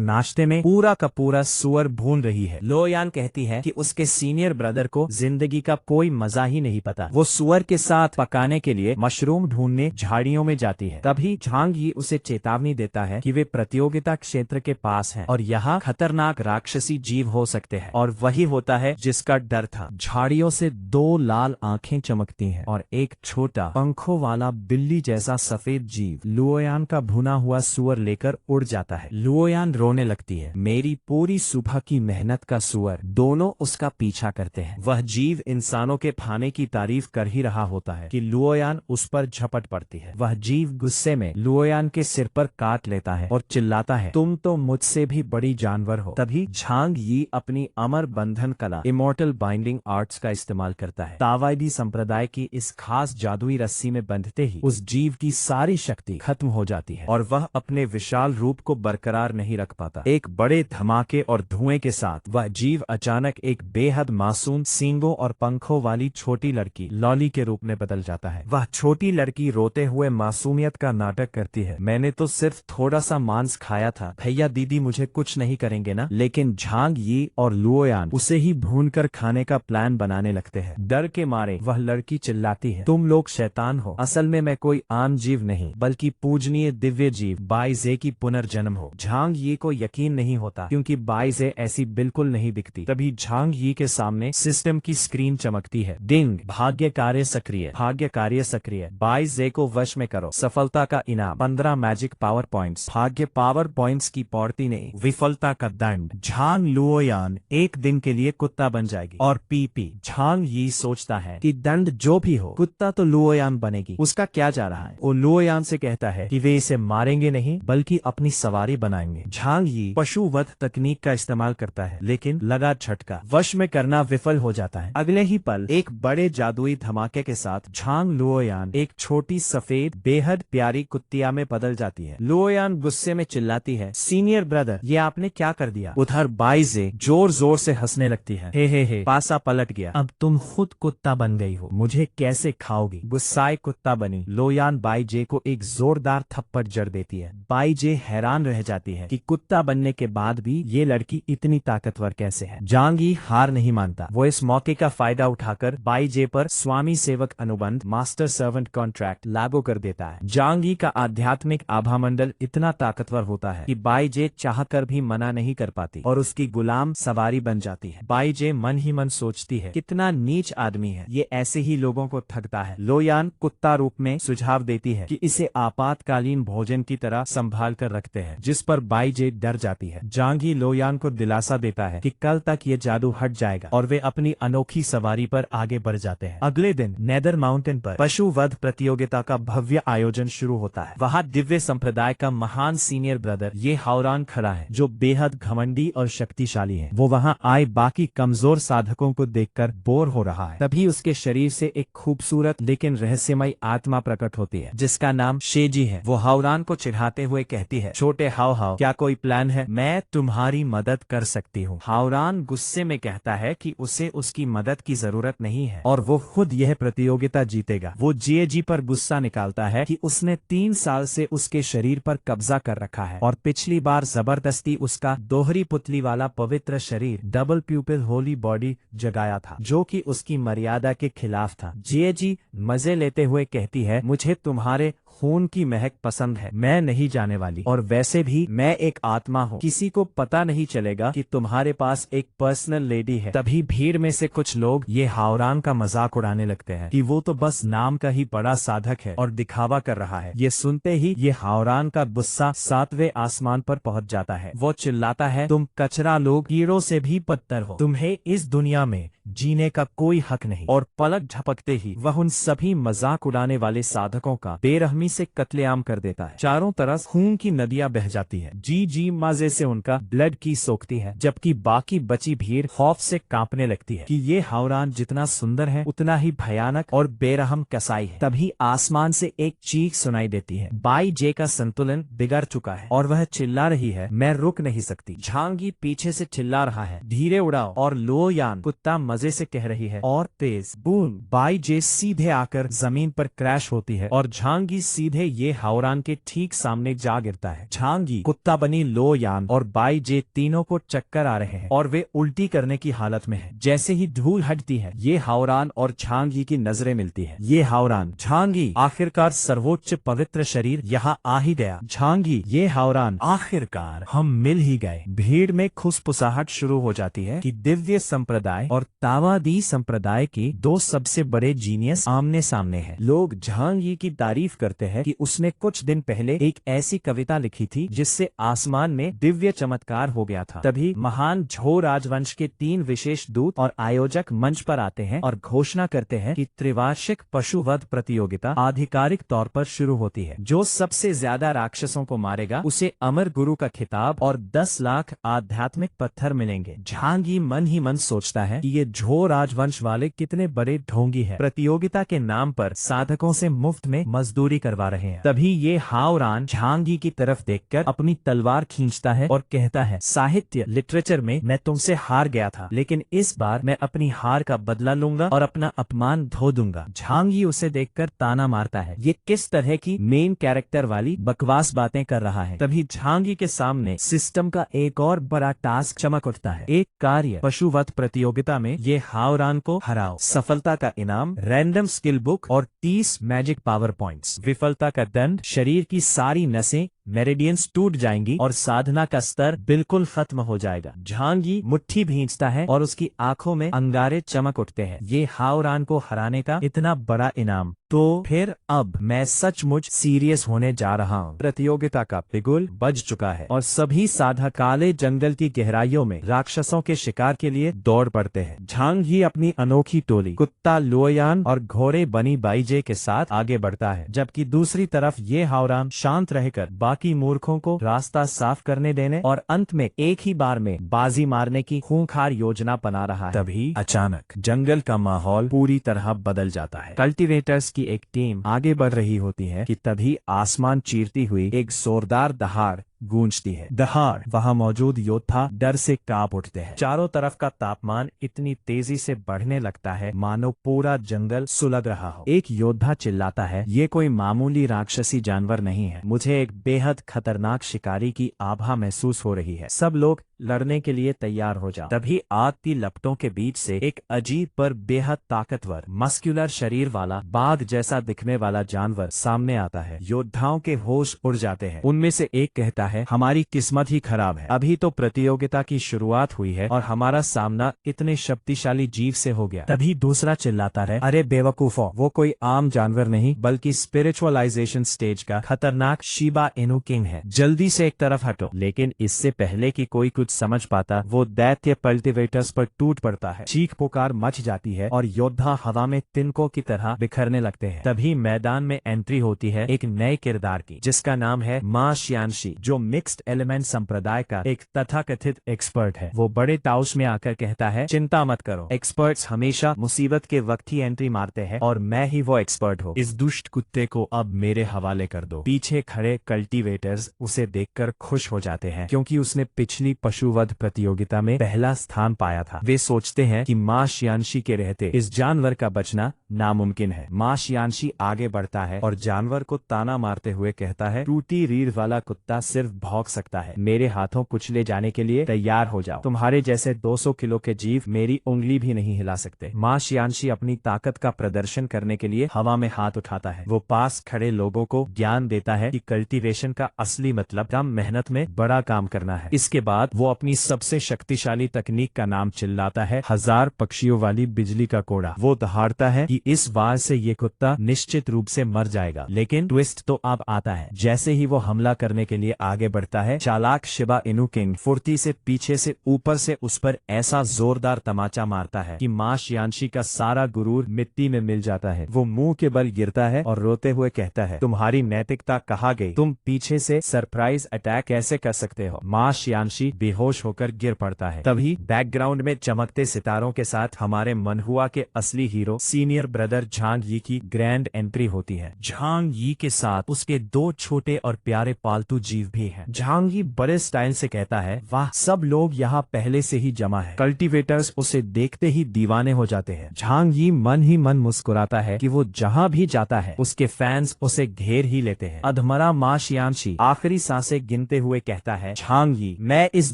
नाश्ते में पूरा का पूरा सुअर भून रही है। लुओयान कहती है कि उसके सीनियर ब्रदर को जिंदगी का कोई मजा ही नहीं पता। वो सुअर के साथ पकाने के लिए मशरूम ढूंढने झाड़ियों में जाती है। तभी झांग ही उसे चेतावनी देता है कि वे प्रतियोगिता क्षेत्र के पास हैं और यहाँ खतरनाक राक्षसी जीव हो सकते हैं, और वही होता है जिसका डर था। झाड़ियों से दो लाल आंखें चमकती हैं और एक छोटा पंखों वाला बिल्ली जैसा सफेद जीव लुओयान का भुना हुआ सुअर लेकर उड़ जाता है। लुओयान रोने लगती है। मेरी पूरी सुबह की मेहनत का सुअर। दोनों उसका पीछा करते हैं। वह जीव इंसानों के खाने की तारीफ कर ही रहा होता है कि लुओयान उस पर झपट पड़ती है। वह जीव गुस्से में लुओयान के सिर पर काट लेता है और चिल्लाता है, तुम तो मुझसे भी बड़ी जानवर हो। तभी झांग यी अपनी अमर बंधन कला इमोर्टल बाइंडिंग आर्ट्स का इस्तेमाल करता है। तावाइदी संप्रदाय की इस खास जादुई रस्सी में बंधते ही उस जीव की सारी शक्ति खत्म हो जाती है और वह अपने विशाल रूप को बरकरार नहीं रख पाता। एक बड़े धमाके और धुएं के साथ वह जीव अचानक एक बेहद मासूम सींगों और पंखों वाली छोटी लड़की लॉली के रूप में बदल जाता है। वह छोटी लड़की रोते हुए मासूमियत का नाटक करती है, मैंने तो सिर्फ थोड़ा सा मांस खाया था, भैया दीदी मुझे कुछ नहीं करेंगे ना। लेकिन झांग यी और लुओयान उसे ही भूनकर खाने का प्लान बनाने लगते हैं। डर के मारे वह लड़की चिल्लाती है, तुम लोग शैतान हो, असल में मैं कोई आम जीव नहीं बल्कि पूजनीय दिव्य जीव बाइजे की पुनर्जन्म हो। झांग यी को यकीन नहीं होता क्योंकि बाइजे ऐसी बिल्कुल नहीं दिखती। तभी झांग यी के सामने सिस्टम की स्क्रीन चमकती है। डिंग, भाग्य कार्य सक्रिय, भाग्य कार्य सक्रिय, बाइजे को वश में करो, सफलता का इनाम 15 मैजिक पावर पॉइंट्स। भाग्य पावर पॉइंट्स की पौड़ती ने विफलता का दंड। झांग लुओयान एक दिन के लिए कुत्ता बन जाएगी और पीपी। झांग यी सोचता है कि दंड जो भी हो, कुत्ता तो लुओयान बनेगी, उसका क्या जा रहा है। वो लुओयान से कहता है कि वे इसे मारेंगे नहीं बल्कि अपनी सवारी बनाएंगे। झांग यी पशुवध तकनीक का इस्तेमाल करता है, लेकिन लगा झटका वश में करना विफल हो जाता है। अगले ही पल एक बड़े जादुई धमाके के साथ झांग लुओयान एक छोटी सफेद बेहद प्यारी कुत्तिया में बदल जाती है। लुओयान गुस्से में चिल्लाती है, सीनियर ब्रदर ये आपने क्या कर दिया। उधर बाइजे जोर जोर से हंसने लगती है, हे पासा पलट गया, अब तुम खुद कुत्ता बन गई हो, मुझे कैसे खाओगी। गुस्साए कुत्ता बनी लुओयान बाइजे को एक जोरदार थप्पड़ जड़ देती है। बाइजे हैरान रह जाती है कि कुत्ता बनने के बाद भी ये लड़की इतनी ताकतवर कैसे है। झांग यी हार नहीं मानता। वो इस मौके का फायदा उठाकर बाइजे पर स्वामी सेवक अनुबंध मास्टर सर्वेंट कॉन्ट्रैक्ट लागू कर देता है। झांग यी का आध्यात्मिक आभामंडल इतना ताकतवर होता है कि बाइजे चाहकर भी मना नहीं कर पाती और उसकी गुलाम सवारी बन जाती है। बाइजे मन ही मन सोचती है, कितना नीच आदमी है ये, ऐसे ही लोगों को ठगता है। लुओयान कुत्ता रूप में सुझाव देती है कि इसे आपातकालीन भोजन की तरह संभाल कर रखते हैं, जिस पर बाइजे डर जाती है। झांग यी लुओयान को दिलासा देता है कि कल तक ये जादू हट जाएगा और वे अपनी अनोखी सवारी पर आगे बढ़ जाते हैं। अगले दिन नेदर माउंटेन पर पशु वध प्रतियोगिता का भव्य आयोजन शुरू होता है। वहाँ दिव्य संप्रदाय का महान सीनियर ब्रदर ये हावरांग खड़ा है, जो बेहद घमंडी और शक्तिशाली है। वो वहाँ आए बाकी कमजोर साधकों को देखकर बोर हो रहा है। तभी उसके शरीर से एक खूबसूरत लेकिन रहस्यमय आत्मा प्रकट होती है, जिसका नाम शेजी है। वो हावरांग को चिढ़ाते हुए कहती है, छोटे हाव हाव क्या कोई प्लान है, मैं तुम्हारी मदद कर सकती हूँ। हावरांग गुस्से में कहता है कि उसे उसकी मदद की जरूरत नहीं है और वो खुद यह प्रतियोगिता जीतेगा। वो जीएजी पर गुस्सा निकालता है कि उसने 3 साल से उसके शरीर पर कब्जा कर रखा है और पिछली बार जबरदस्ती उसका दोहरी पुतली वाला पवित्र शरीर डबल प्यूपिल होल मामूली बॉडी जगाया था जो कि उसकी मर्यादा के खिलाफ था। जी मजे लेते हुए कहती है, मुझे तुम्हारे खून की महक पसंद है, मैं नहीं जाने वाली, और वैसे भी मैं एक आत्मा हूँ, किसी को पता नहीं चलेगा कि तुम्हारे पास एक पर्सनल लेडी है। तभी भीड़ में से कुछ लोग ये हावरान का मजाक उड़ाने लगते हैं कि वो तो बस नाम का ही बड़ा साधक है और दिखावा कर रहा है। ये सुनते ही ये हावरान का गुस्सा 7वें आसमान पर पहुंच जाता है। वो चिल्लाता है, तुम कचरा लोग, कीड़ों से भी बदतर हो, तुम्हें इस दुनिया में जीने का कोई हक नहीं। और पलक झपकते ही वह उन सभी मजाक उड़ाने वाले साधकों का बेरहमी से कत्लेआम कर देता है। चारों तरफ खून की नदियां बह जाती है। जी मजे से उनका ब्लड की सोखती है, जबकि बाकी बची भीड़ खौफ से कांपने लगती है कि ये हावरान जितना सुंदर है उतना ही भयानक और बेरहम कसाई है। तभी आसमान से एक चीख सुनाई देती है। बाई जे का संतुलन बिगड़ चुका है और वह चिल्ला रही है, मैं रुक नहीं सकती। झांगी पीछे से चिल्ला रहा है, धीरे उड़ाओ। और लो यान कुत्ता मजे से कह रही है, और तेज। बूम। बाई जे सीधे आकर जमीन पर क्रैश होती है और झांगी सीधे ये हावरान के ठीक सामने जा गिरता है। झांगी, कुत्ता बनी लो यान और बाई जे तीनों को चक्कर आ रहे हैं और वे उल्टी करने की हालत में हैं। जैसे ही धूल हटती है, ये हावरान और झांगी की नजरें मिलती है। ये हावरान, झांगी, आखिरकार सर्वोच्च पवित्र शरीर यहाँ आ ही गया। झांगी, ये हावरान, आखिरकार हम मिल ही गए। भीड़ में खुसफुसाहट शुरू हो जाती है कि दिव्य संप्रदाय और तावादी संप्रदाय की दो सबसे बड़े जीनियस आमने सामने हैं। लोग झांगी की तारीफ करते हैं कि उसने कुछ दिन पहले एक ऐसी कविता लिखी थी जिससे आसमान में दिव्य चमत्कार हो गया था। तभी महान झो राजवंश के 3 विशेष दूत और आयोजक मंच पर आते हैं और घोषणा करते हैं कि त्रिवार्षिक पशुवध प्रतियोगिता आधिकारिक तौर पर शुरू होती है। जो सबसे ज्यादा राक्षसों को मारेगा उसे अमर गुरु का खिताब और 10 लाख आध्यात्मिक पत्थर मिलेंगे। झांगी मन ही मन सोचता है कि ये झो राजवंश वाले कितने बड़े ढोंगी हैं। प्रतियोगिता के नाम पर साधकों से मुफ्त में मजदूरी करवा रहे हैं। तभी ये हावरान झांगी की तरफ देखकर अपनी तलवार खींचता है और कहता है, साहित्य लिटरेचर में मैं तुमसे हार गया था, लेकिन इस बार मैं अपनी हार का बदला लूंगा और अपना अपमान धो दूंगा। झांगी उसे देखकर ताना मारता है, ये किस तरह की मेन कैरेक्टर वाली बकवास बातें कर रहा है। तभी झांगी के सामने सिस्टम का एक और बड़ा टास्क चमक उठता है। एक कार्य, पशुवध प्रतियोगिता में ये हावरान को हराओ। सफलता का इनाम रैंडम स्किल बुक और 30 मैजिक पावर पॉइंट्स। विफलता का दंड, शरीर की सारी नसें मेरिडियंस टूट जाएंगी और साधना का स्तर बिल्कुल खत्म हो जाएगा। झांगी मुट्ठी भींचता है और उसकी आंखों में अंगारे चमक उठते हैं। ये हावरान को हराने का इतना बड़ा इनाम, तो फिर अब मैं सचमुच सीरियस होने जा रहा हूँ। प्रतियोगिता का बिगुल बज चुका है और सभी साधक काले जंगल की गहराइयों में राक्षसों के शिकार के लिए दौड़ पड़ते हैं। झांगी अपनी अनोखी टोली कुत्ता लोयान और घोड़े बनी बाईजे के साथ आगे बढ़ता है, जबकि दूसरी तरफ ये हावरान शांत रहकर बाकी मूर्खों को रास्ता साफ करने देने और अंत में एक ही बार में बाजी मारने की खूंखार योजना बना रहा है। तभी अचानक जंगल का माहौल पूरी तरह बदल जाता है। कल्टीवेटर्स की एक टीम आगे बढ़ रही होती है कि तभी आसमान चीरती हुई एक जोरदार दहाड़ गूंजती है। दहाड़, वहां मौजूद योद्धा डर से कांप उठते हैं। चारों तरफ का तापमान इतनी तेजी से बढ़ने लगता है मानो पूरा जंगल सुलग रहा हो। एक योद्धा चिल्लाता है, ये कोई मामूली राक्षसी जानवर नहीं है, मुझे एक बेहद खतरनाक शिकारी की आभा महसूस हो रही है। सब लोग लड़ने के लिए तैयार हो जाओ। तभी आग की लपटों के बीच से एक अजीब पर बेहद ताकतवर मस्कुलर शरीर वाला बाघ जैसा दिखने वाला जानवर सामने आता है। योद्धाओं के होश उड़ जाते हैं। उनमें से एक कहता है, हमारी किस्मत ही खराब है, अभी तो प्रतियोगिता की शुरुआत हुई है और हमारा सामना इतने शक्तिशाली जीव से हो गया। तभी दूसरा चिल्लाता है, अरे बेवकूफों, वो कोई आम जानवर नहीं बल्कि स्पिरिचुअलाइजेशन स्टेज का खतरनाक शिबा इनु किंग है, जल्दी से एक तरफ हटो। लेकिन इससे पहले कि कोई कुछ समझ पाता, वो दैत्य कल्टीवेटर्स पर टूट पड़ता है। चीख पुकार मच जाती है और योद्धा हवा में तिनकों की तरह बिखरने लगते हैं। तभी मैदान में एंट्री होती है एक नए किरदार की, जिसका नाम है मां श्यानशी, जो मिक्स्ड एलिमेंट संप्रदाय का एक तथाकथित एक्सपर्ट है। वो बड़े ताउस में आकर कहता है, चिंता मत करो, एक्सपर्ट्स हमेशा मुसीबत के वक्त ही एंट्री मारते हैं और मैं ही वो एक्सपर्ट हूँ। इस दुष्ट कुत्ते को अब मेरे हवाले कर दो। पीछे खड़े कल्टीवेटर्स उसे देखकर खुश हो जाते हैं क्योंकि उसने पिछली पशुवध प्रतियोगिता में पहला स्थान पाया था। वे सोचते हैं कि मां श्यानशी के रहते इस जानवर का बचना नामुमकिन है। माँ शियांशी आगे बढ़ता है और जानवर को ताना मारते हुए कहता है, टूटी रीढ़ वाला कुत्ता सिर्फ भौंक सकता है, मेरे हाथों कुचले जाने के लिए तैयार हो जाओ। तुम्हारे जैसे 200 किलो के जीव मेरी उंगली भी नहीं हिला सकते। माँ शियांशी अपनी ताकत का प्रदर्शन करने के लिए हवा में हाथ उठाता है। वो पास खड़े लोगों को ज्ञान देता है कि कल्टीवेशन का असली मतलब कम मेहनत में बड़ा काम करना है। इसके बाद वो अपनी सबसे शक्तिशाली तकनीक का नाम चिल्लाता है, 1000 पक्षियों वाली बिजली का कोड़ा। वो दहाड़ता है कि इस बार से ये कुत्ता निश्चित रूप से मर जाएगा। लेकिन ट्विस्ट तो अब आता है। जैसे ही वो हमला करने के लिए आगे बढ़ता है, चालाक शिबा इनु किंग फुर्ती से पीछे से ऊपर से उस पर ऐसा जोरदार तमाचा मारता है कि माँ शियांशी का सारा गुरूर मिट्टी में मिल जाता है। वो मुंह के बल गिरता है और रोते हुए कहता है, तुम्हारी नैतिकता कहाँ गई? तुम पीछे से सरप्राइज अटैक कैसे कर सकते हो? माँ शियांशी बेहोश होकर गिर पड़ता है। तभी बैकग्राउंड में चमकते सितारों के साथ हमारे मनहुआ के असली हीरो सीनियर ब्रदर झांग यी की ग्रैंड एंट्री होती है। झांग यी के साथ उसके 2 छोटे और प्यारे पालतू जीव भी हैं। झांग यी बड़े स्टाइल से कहता है, वाह, सब लोग यहाँ पहले से ही जमा है। कल्टीवेटर्स उसे देखते ही दीवाने हो जाते हैं। झांग यी मन ही मन मुस्कुराता है कि वो जहाँ भी जाता है उसके फैंस उसे घेर ही लेते हैं। अधमरा माँ शियांशी आखिरी सांसें गिनते हुए कहता है, झांग यी, मैं इस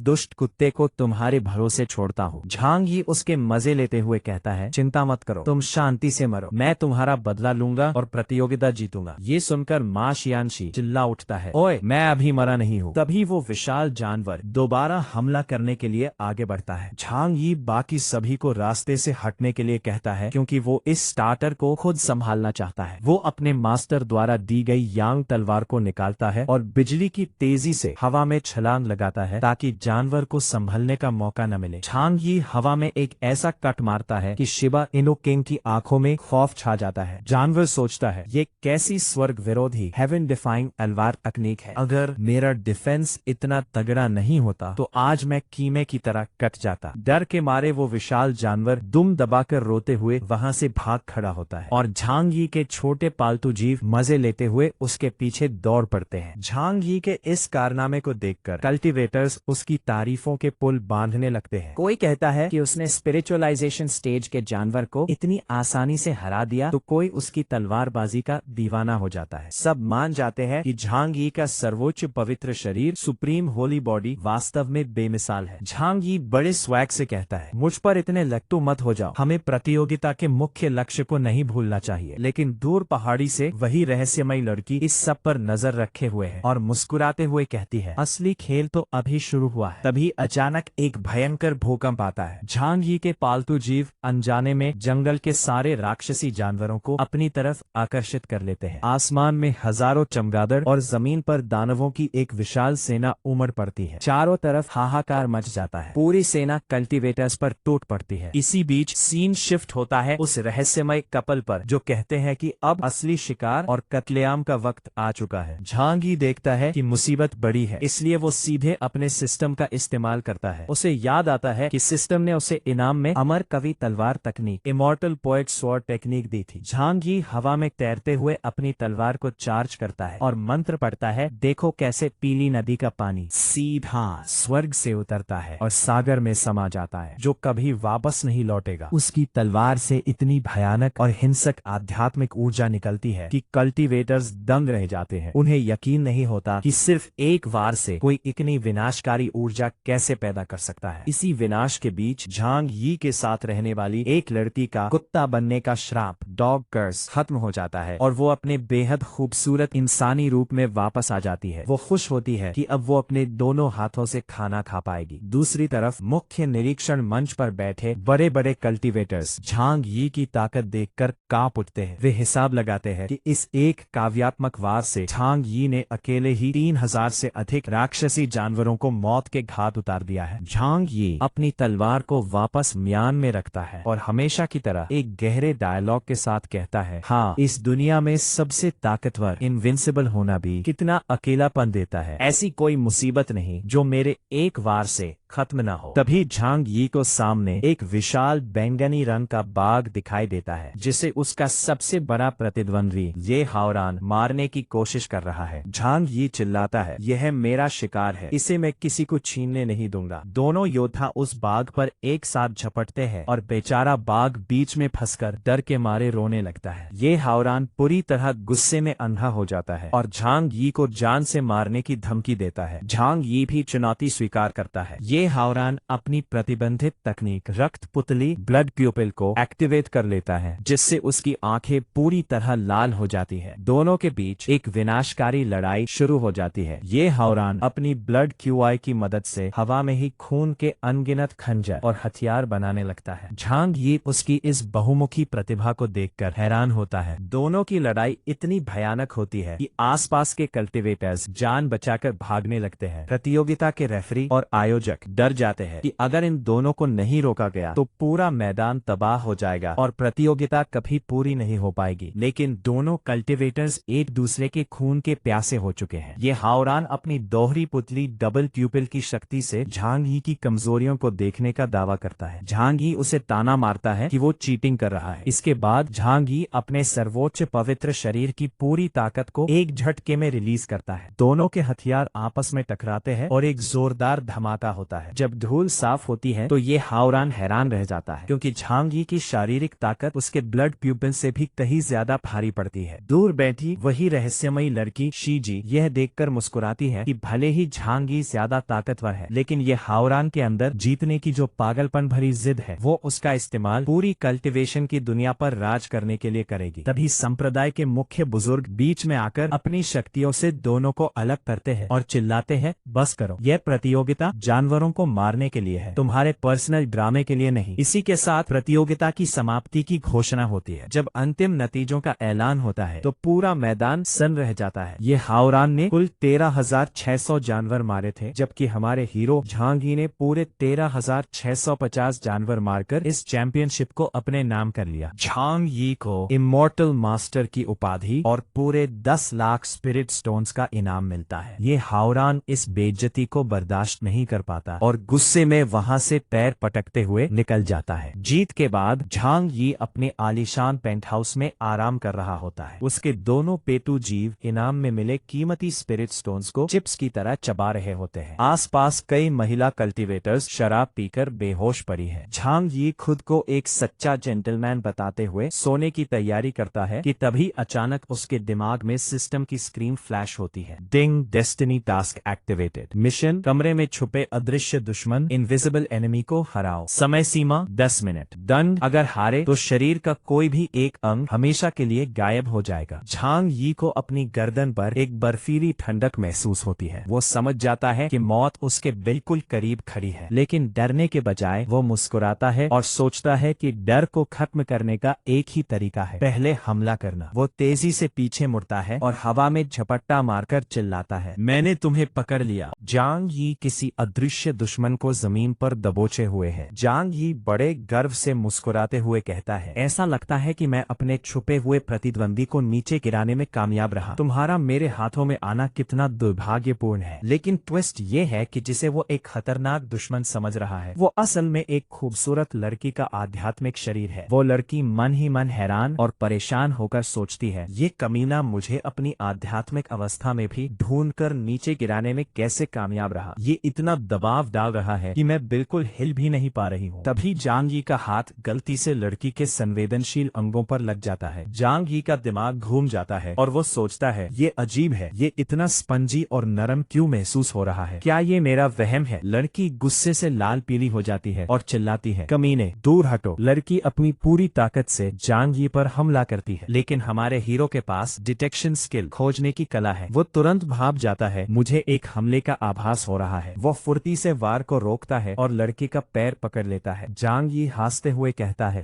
दुष्ट कुत्ते को तुम्हारे भरोसे छोड़ता हूँ। झांग यी उसके मजे लेते हुए कहता है, चिंता मत करो, तुम शांति से मरो, मैं तुम्हारा बदला लूंगा और प्रतियोगिता जीतूंगा। ये सुनकर माँ शियांशी चिल्ला उठता है, ओए, मैं अभी मरा नहीं हूँ। तभी वो विशाल जानवर दोबारा हमला करने के लिए आगे बढ़ता है। झांग यी बाकी सभी को रास्ते से हटने के लिए कहता है, क्योंकि वो इस स्टार्टर को खुद संभालना चाहता है। वो अपने मास्टर द्वारा दी गई यांग तलवार को निकालता है और बिजली की तेजी से हवा में छलांग लगाता है ताकि जानवर को संभलने का मौका न मिले। झांग यी हवा में एक ऐसा कट मारता है कि शिबा इनु किंग की आंखों में खौफ छा जाता है। जानवर सोचता है, ये कैसी स्वर्ग विरोधी हेवन डिफाइंग तलवार तकनीक है। अगर मेरा डिफेंस इतना तगड़ा नहीं होता तो आज मैं कीमे की तरह कट जाता। डर के मारे वो विशाल जानवर दुम दबाकर रोते हुए वहां से भाग खड़ा होता है और झांग यी के छोटे पालतू जीव मजे लेते हुए उसके पीछे दौड़ पड़ते हैं। झांग यी के इस कारनामे को देखकर कल्टीवेटर्स उसकी तारीफों के पुल बांधने लगते हैं। कोई कहता है कि उसने स्पिरिचुअलाइजेशन स्टेज के जानवर को इतनी आसानी से हरा दिया तो कोई उसकी तलवारबाजी का दीवाना हो जाता है। सब मान जाते हैं कि झांग यी का सर्वोच्च पवित्र शरीर, सुप्रीम होली बॉडी वास्तव में बेमिसाल है। झांग यी बड़े स्वैग से कहता है, मुझ पर इतने लट्टू मत हो जाओ, हमें प्रतियोगिता के मुख्य लक्ष्य को नहीं भूलना चाहिए। लेकिन दूर पहाड़ी से वही रहस्यमयी लड़की इस सब पर नजर रखे हुए है और मुस्कुराते हुए कहती है, असली खेल तो अभी शुरू हुआ है। तभी अचानक एक भयंकर भूकंप आता है। झांग यी के पालतू जीव अनजाने में जंगल के सारे राक्षसी जानवरों को अपनी तरफ आकर्षित कर लेते हैं। आसमान में हजारों चमगादड़ और जमीन पर दानवों की एक विशाल सेना उमड़ पड़ती है। चारों तरफ हाहाकार मच जाता है। पूरी सेना कल्टीवेटर्स पर टूट पड़ती है। इसी बीच सीन शिफ्ट होता है उस रहस्यमय कपल पर जो कहते हैं कि अब असली शिकार और कत्लेआम का वक्त आ चुका है। झांग यी देखता है कि मुसीबत बड़ी है, इसलिए वो सीधे अपने सिस्टम का इस्तेमाल करता है। उसे याद आता है कि सिस्टम ने उसे इनाम में अमर कवि तलवार तकनीक, इमॉर्टल पोएट स्वॉर्ड टेक्निक दी थी। झांग यी हवा में तैरते हुए अपनी तलवार को चार्ज करता है और मंत्र पढ़ता है, देखो कैसे पीली नदी का पानी सीधा स्वर्ग से उतरता है और सागर में समा जाता है, जो कभी वापस नहीं लौटेगा। उसकी तलवार से इतनी भयानक और हिंसक आध्यात्मिक ऊर्जा निकलती है कि कल्टीवेटर्स दंग रह जाते हैं। उन्हें यकीन नहीं होता कि सिर्फ एक वार से कोई इतनी विनाशकारी ऊर्जा कैसे पैदा कर सकता है। इसी विनाश के बीच झांग यी के साथ रहने वाली एक लड़की का कुत्ता बनने का श्राप, डॉग कर्स, खत्म हो जाता है और वो अपने बेहद खूबसूरत इंसानी रूप में वापस आ जाती है। वो खुश होती है कि अब वो अपने दोनों हाथों से खाना खा पाएगी। दूसरी तरफ मुख्य निरीक्षण मंच पर बैठे बड़े बड़े कल्टीवेटर्स झांग यी की ताकत देखकर कांप उठते हैं। वे हिसाब लगाते हैं कि इस एक काव्यात्मक वार से झांग यी ने अकेले ही 3000 से अधिक राक्षसी जानवरों को मौत के घाट उतार दिया है। झांग यी अपनी तलवार को वापस म्यान में रखता है और हमेशा की तरह एक गहरे डायलॉग के साथ कहता है, हाँ, इस दुनिया में सबसे ताकतवर इनविंसिबल होना भी कितना अकेलापन देता है। ऐसी कोई मुसीबत नहीं जो मेरे एक वार से खत्म न हो। तभी झांग यी को सामने एक विशाल बैंगनी रंग का बाघ दिखाई देता है जिसे उसका सबसे बड़ा प्रतिद्वंद्वी ये हावरान मारने की कोशिश कर रहा है। झांग यी चिल्लाता है, यह मेरा शिकार है, इसे मैं किसी को छीनने नहीं दूंगा। दोनों योद्धा उस बाघ पर एक साथ झपटते हैं और बेचारा बाघ बीच में फंसकर डर के मारे रोने लगता है। ये हावरान पूरी तरह गुस्से में अंधा हो जाता है और झांग यी को जान से मारने की धमकी देता है। झांग यी भी चुनौती स्वीकार करता है। ये हावरान अपनी प्रतिबंधित तकनीक रक्त पुतली ब्लड प्यूपिल को एक्टिवेट कर लेता है, जिससे उसकी आंखें पूरी तरह लाल हो जाती है। दोनों के बीच एक विनाशकारी लड़ाई शुरू हो जाती है। ये हावरान अपनी ब्लड क्यूआई की मदद से हवा में ही खून के अनगिनत खंजर और हथियार बनाने लगता है। झांग यी उसकी इस बहुमुखी प्रतिभा को देखकर हैरान होता है। दोनों की लड़ाई इतनी भयानक होती है कि आसपास के कल्टीवेटर्स जान बचाकर भागने लगते हैं। प्रतियोगिता के रेफरी और आयोजक डर जाते हैं कि अगर इन दोनों को नहीं रोका गया तो पूरा मैदान तबाह हो जाएगा और प्रतियोगिता कभी पूरी नहीं हो पाएगी। लेकिन दोनों कल्टीवेटर्स एक दूसरे के खून के प्यासे हो चुके हैं। ये हावरान अपनी दोहरी पुतली डबल प्यूपिल की शक्ति से झांग यी की कमजोरियों को देखने का दावा करता है। झांग यी उसे ताना मारता है कि वो चीटिंग कर रहा है। इसके बाद झांग यी अपने सर्वोच्च पवित्र शरीर की पूरी ताकत को एक झटके में रिलीज करता है। दोनों के हथियार आपस में टकराते हैं और एक जोरदार धमाका होता है। जब धूल साफ होती है तो ये हावरान हैरान रह जाता है, क्योंकि झांग यी की शारीरिक ताकत उसके ब्लड प्यूपिल से भी कहीं ज्यादा भारी पड़ती है। दूर बैठी वही रहस्यमयी लड़की शीजी यह देखकर मुस्कुराती है कि भले ही झांग यी ज्यादा ताकतवर है, लेकिन ये हावरान के अंदर जीतने की जो पागलपन भरी जिद है वो उसका इस्तेमाल पूरी कल्टीवेशन की दुनिया पर राज करने के लिए करेगी। तभी संप्रदाय के मुख्य बुजुर्ग बीच में आकर अपनी शक्तियों से दोनों को अलग करते हैं और चिल्लाते हैं, बस करो, यह प्रतियोगिता जानवरों को मारने के लिए है, तुम्हारे पर्सनल ड्रामे के लिए नहीं। इसी के साथ प्रतियोगिता की समाप्ति की घोषणा होती है। जब अंतिम नतीजों का ऐलान होता है तो पूरा मैदान सन्न रह जाता है। ये हावरान ने कुल 13,600 जानवर मारे थे, जबकि हमारे हीरो झांग यी ने पूरे 13,650 जानवर मारकर इस चैंपियनशिप को अपने नाम कर लिया। झांग यी को इमॉर्टल मास्टर की उपाधि और पूरे 10 लाख स्पिरिट स्टोन्स का इनाम मिलता है। ये हावरान इस बेइज्जती को बर्दाश्त नहीं कर पाता और गुस्से में वहां से पैर पटकते हुए निकल जाता है। जीत के बाद झांग यी अपने आलीशान पेंट हाउस में आराम कर रहा होता है। उसके दोनों पेटू जीव इनाम में मिले कीमती स्पिरिट स्टोन्स को चिप्स की तरह चबा रहे होते हैं। आसपास कई महिला कल्टीवेटर्स शराब पीकर बेहोश पड़ी है। झांग यी खुद को एक सच्चा जेंटलमैन बताते हुए सोने की तैयारी करता है कि तभी अचानक उसके दिमाग में सिस्टम की स्क्रीन फ्लैश होती है। डिंग, डेस्टिनी टास्क एक्टिवेटेड। मिशन, कमरे में छुपे अदृश्य दुश्मन इनविजिबल एनिमी को हराओ। समय सीमा 10 मिनट। दंड, अगर हारे तो शरीर का कोई भी एक अंग हमेशा के लिए गायब हो जाएगा। झांग यी को अपनी गर्दन पर एक बर्फीली ठंडक महसूस होती है। वो समझ जाता है कि मौत उसके बिल्कुल करीब खड़ी है, लेकिन डरने के बजाय वो मुस्कुराता है और सोचता है कि डर को खत्म करने का एक ही तरीका है, पहले हमला करना। वो तेजी से पीछे मुड़ता है और हवा में झपट्टा मारकर चिल्लाता है, मैंने तुम्हें पकड़ लिया। झांग यी किसी अदृश्य दुश्मन को जमीन पर दबोचे हुए है। झांग यी बड़े गर्व से मुस्कुराते हुए कहता है, ऐसा लगता है कि मैं अपने छुपे हुए प्रतिद्वंदी को नीचे गिराने में कामयाब रहा। तुम्हारा मेरे हाथों में आना कितना दुर्भाग्यपूर्ण है। लेकिन ट्विस्ट ये है कि जिसे वो एक खतरनाक दुश्मन समझ रहा है, वो असल में एक खूबसूरत लड़की का आध्यात्मिक शरीर है। वो लड़की मन ही मन हैरान और परेशान होकर सोचती है, ये कमीना मुझे अपनी आध्यात्मिक अवस्था में भी ढूंढकर नीचे गिराने में कैसे कामयाब रहा। ये इतना दबाव डाल रहा है कि मैं बिल्कुल हिल भी नहीं पा रही हूँ। तभी झांग यी का हाथ गलती से लड़की के संवेदनशील अंगों पर लग जाता है। झांग यी का दिमाग घूम जाता है और वो सोचता है, ये अजीब है, ये इतना स्पंजी और नरम क्यों महसूस हो रहा है, क्या ये मेरा वहम है। लड़की गुस्से से लाल पीली हो जाती है और चिल्लाती है, कमीने दूर हटो। लड़की अपनी पूरी ताकत से झांग यी पर हमला करती है, लेकिन हमारे हीरो के पास डिटेक्शन स्किल, खोजने की कला है। वो तुरंत भाप जाता है, मुझे एक हमले का आभास हो रहा है। वो फुर्ती से वार को रोकता है और लड़की का पैर पकड़ लेता है। झांग यी हंसते हुए कहता है,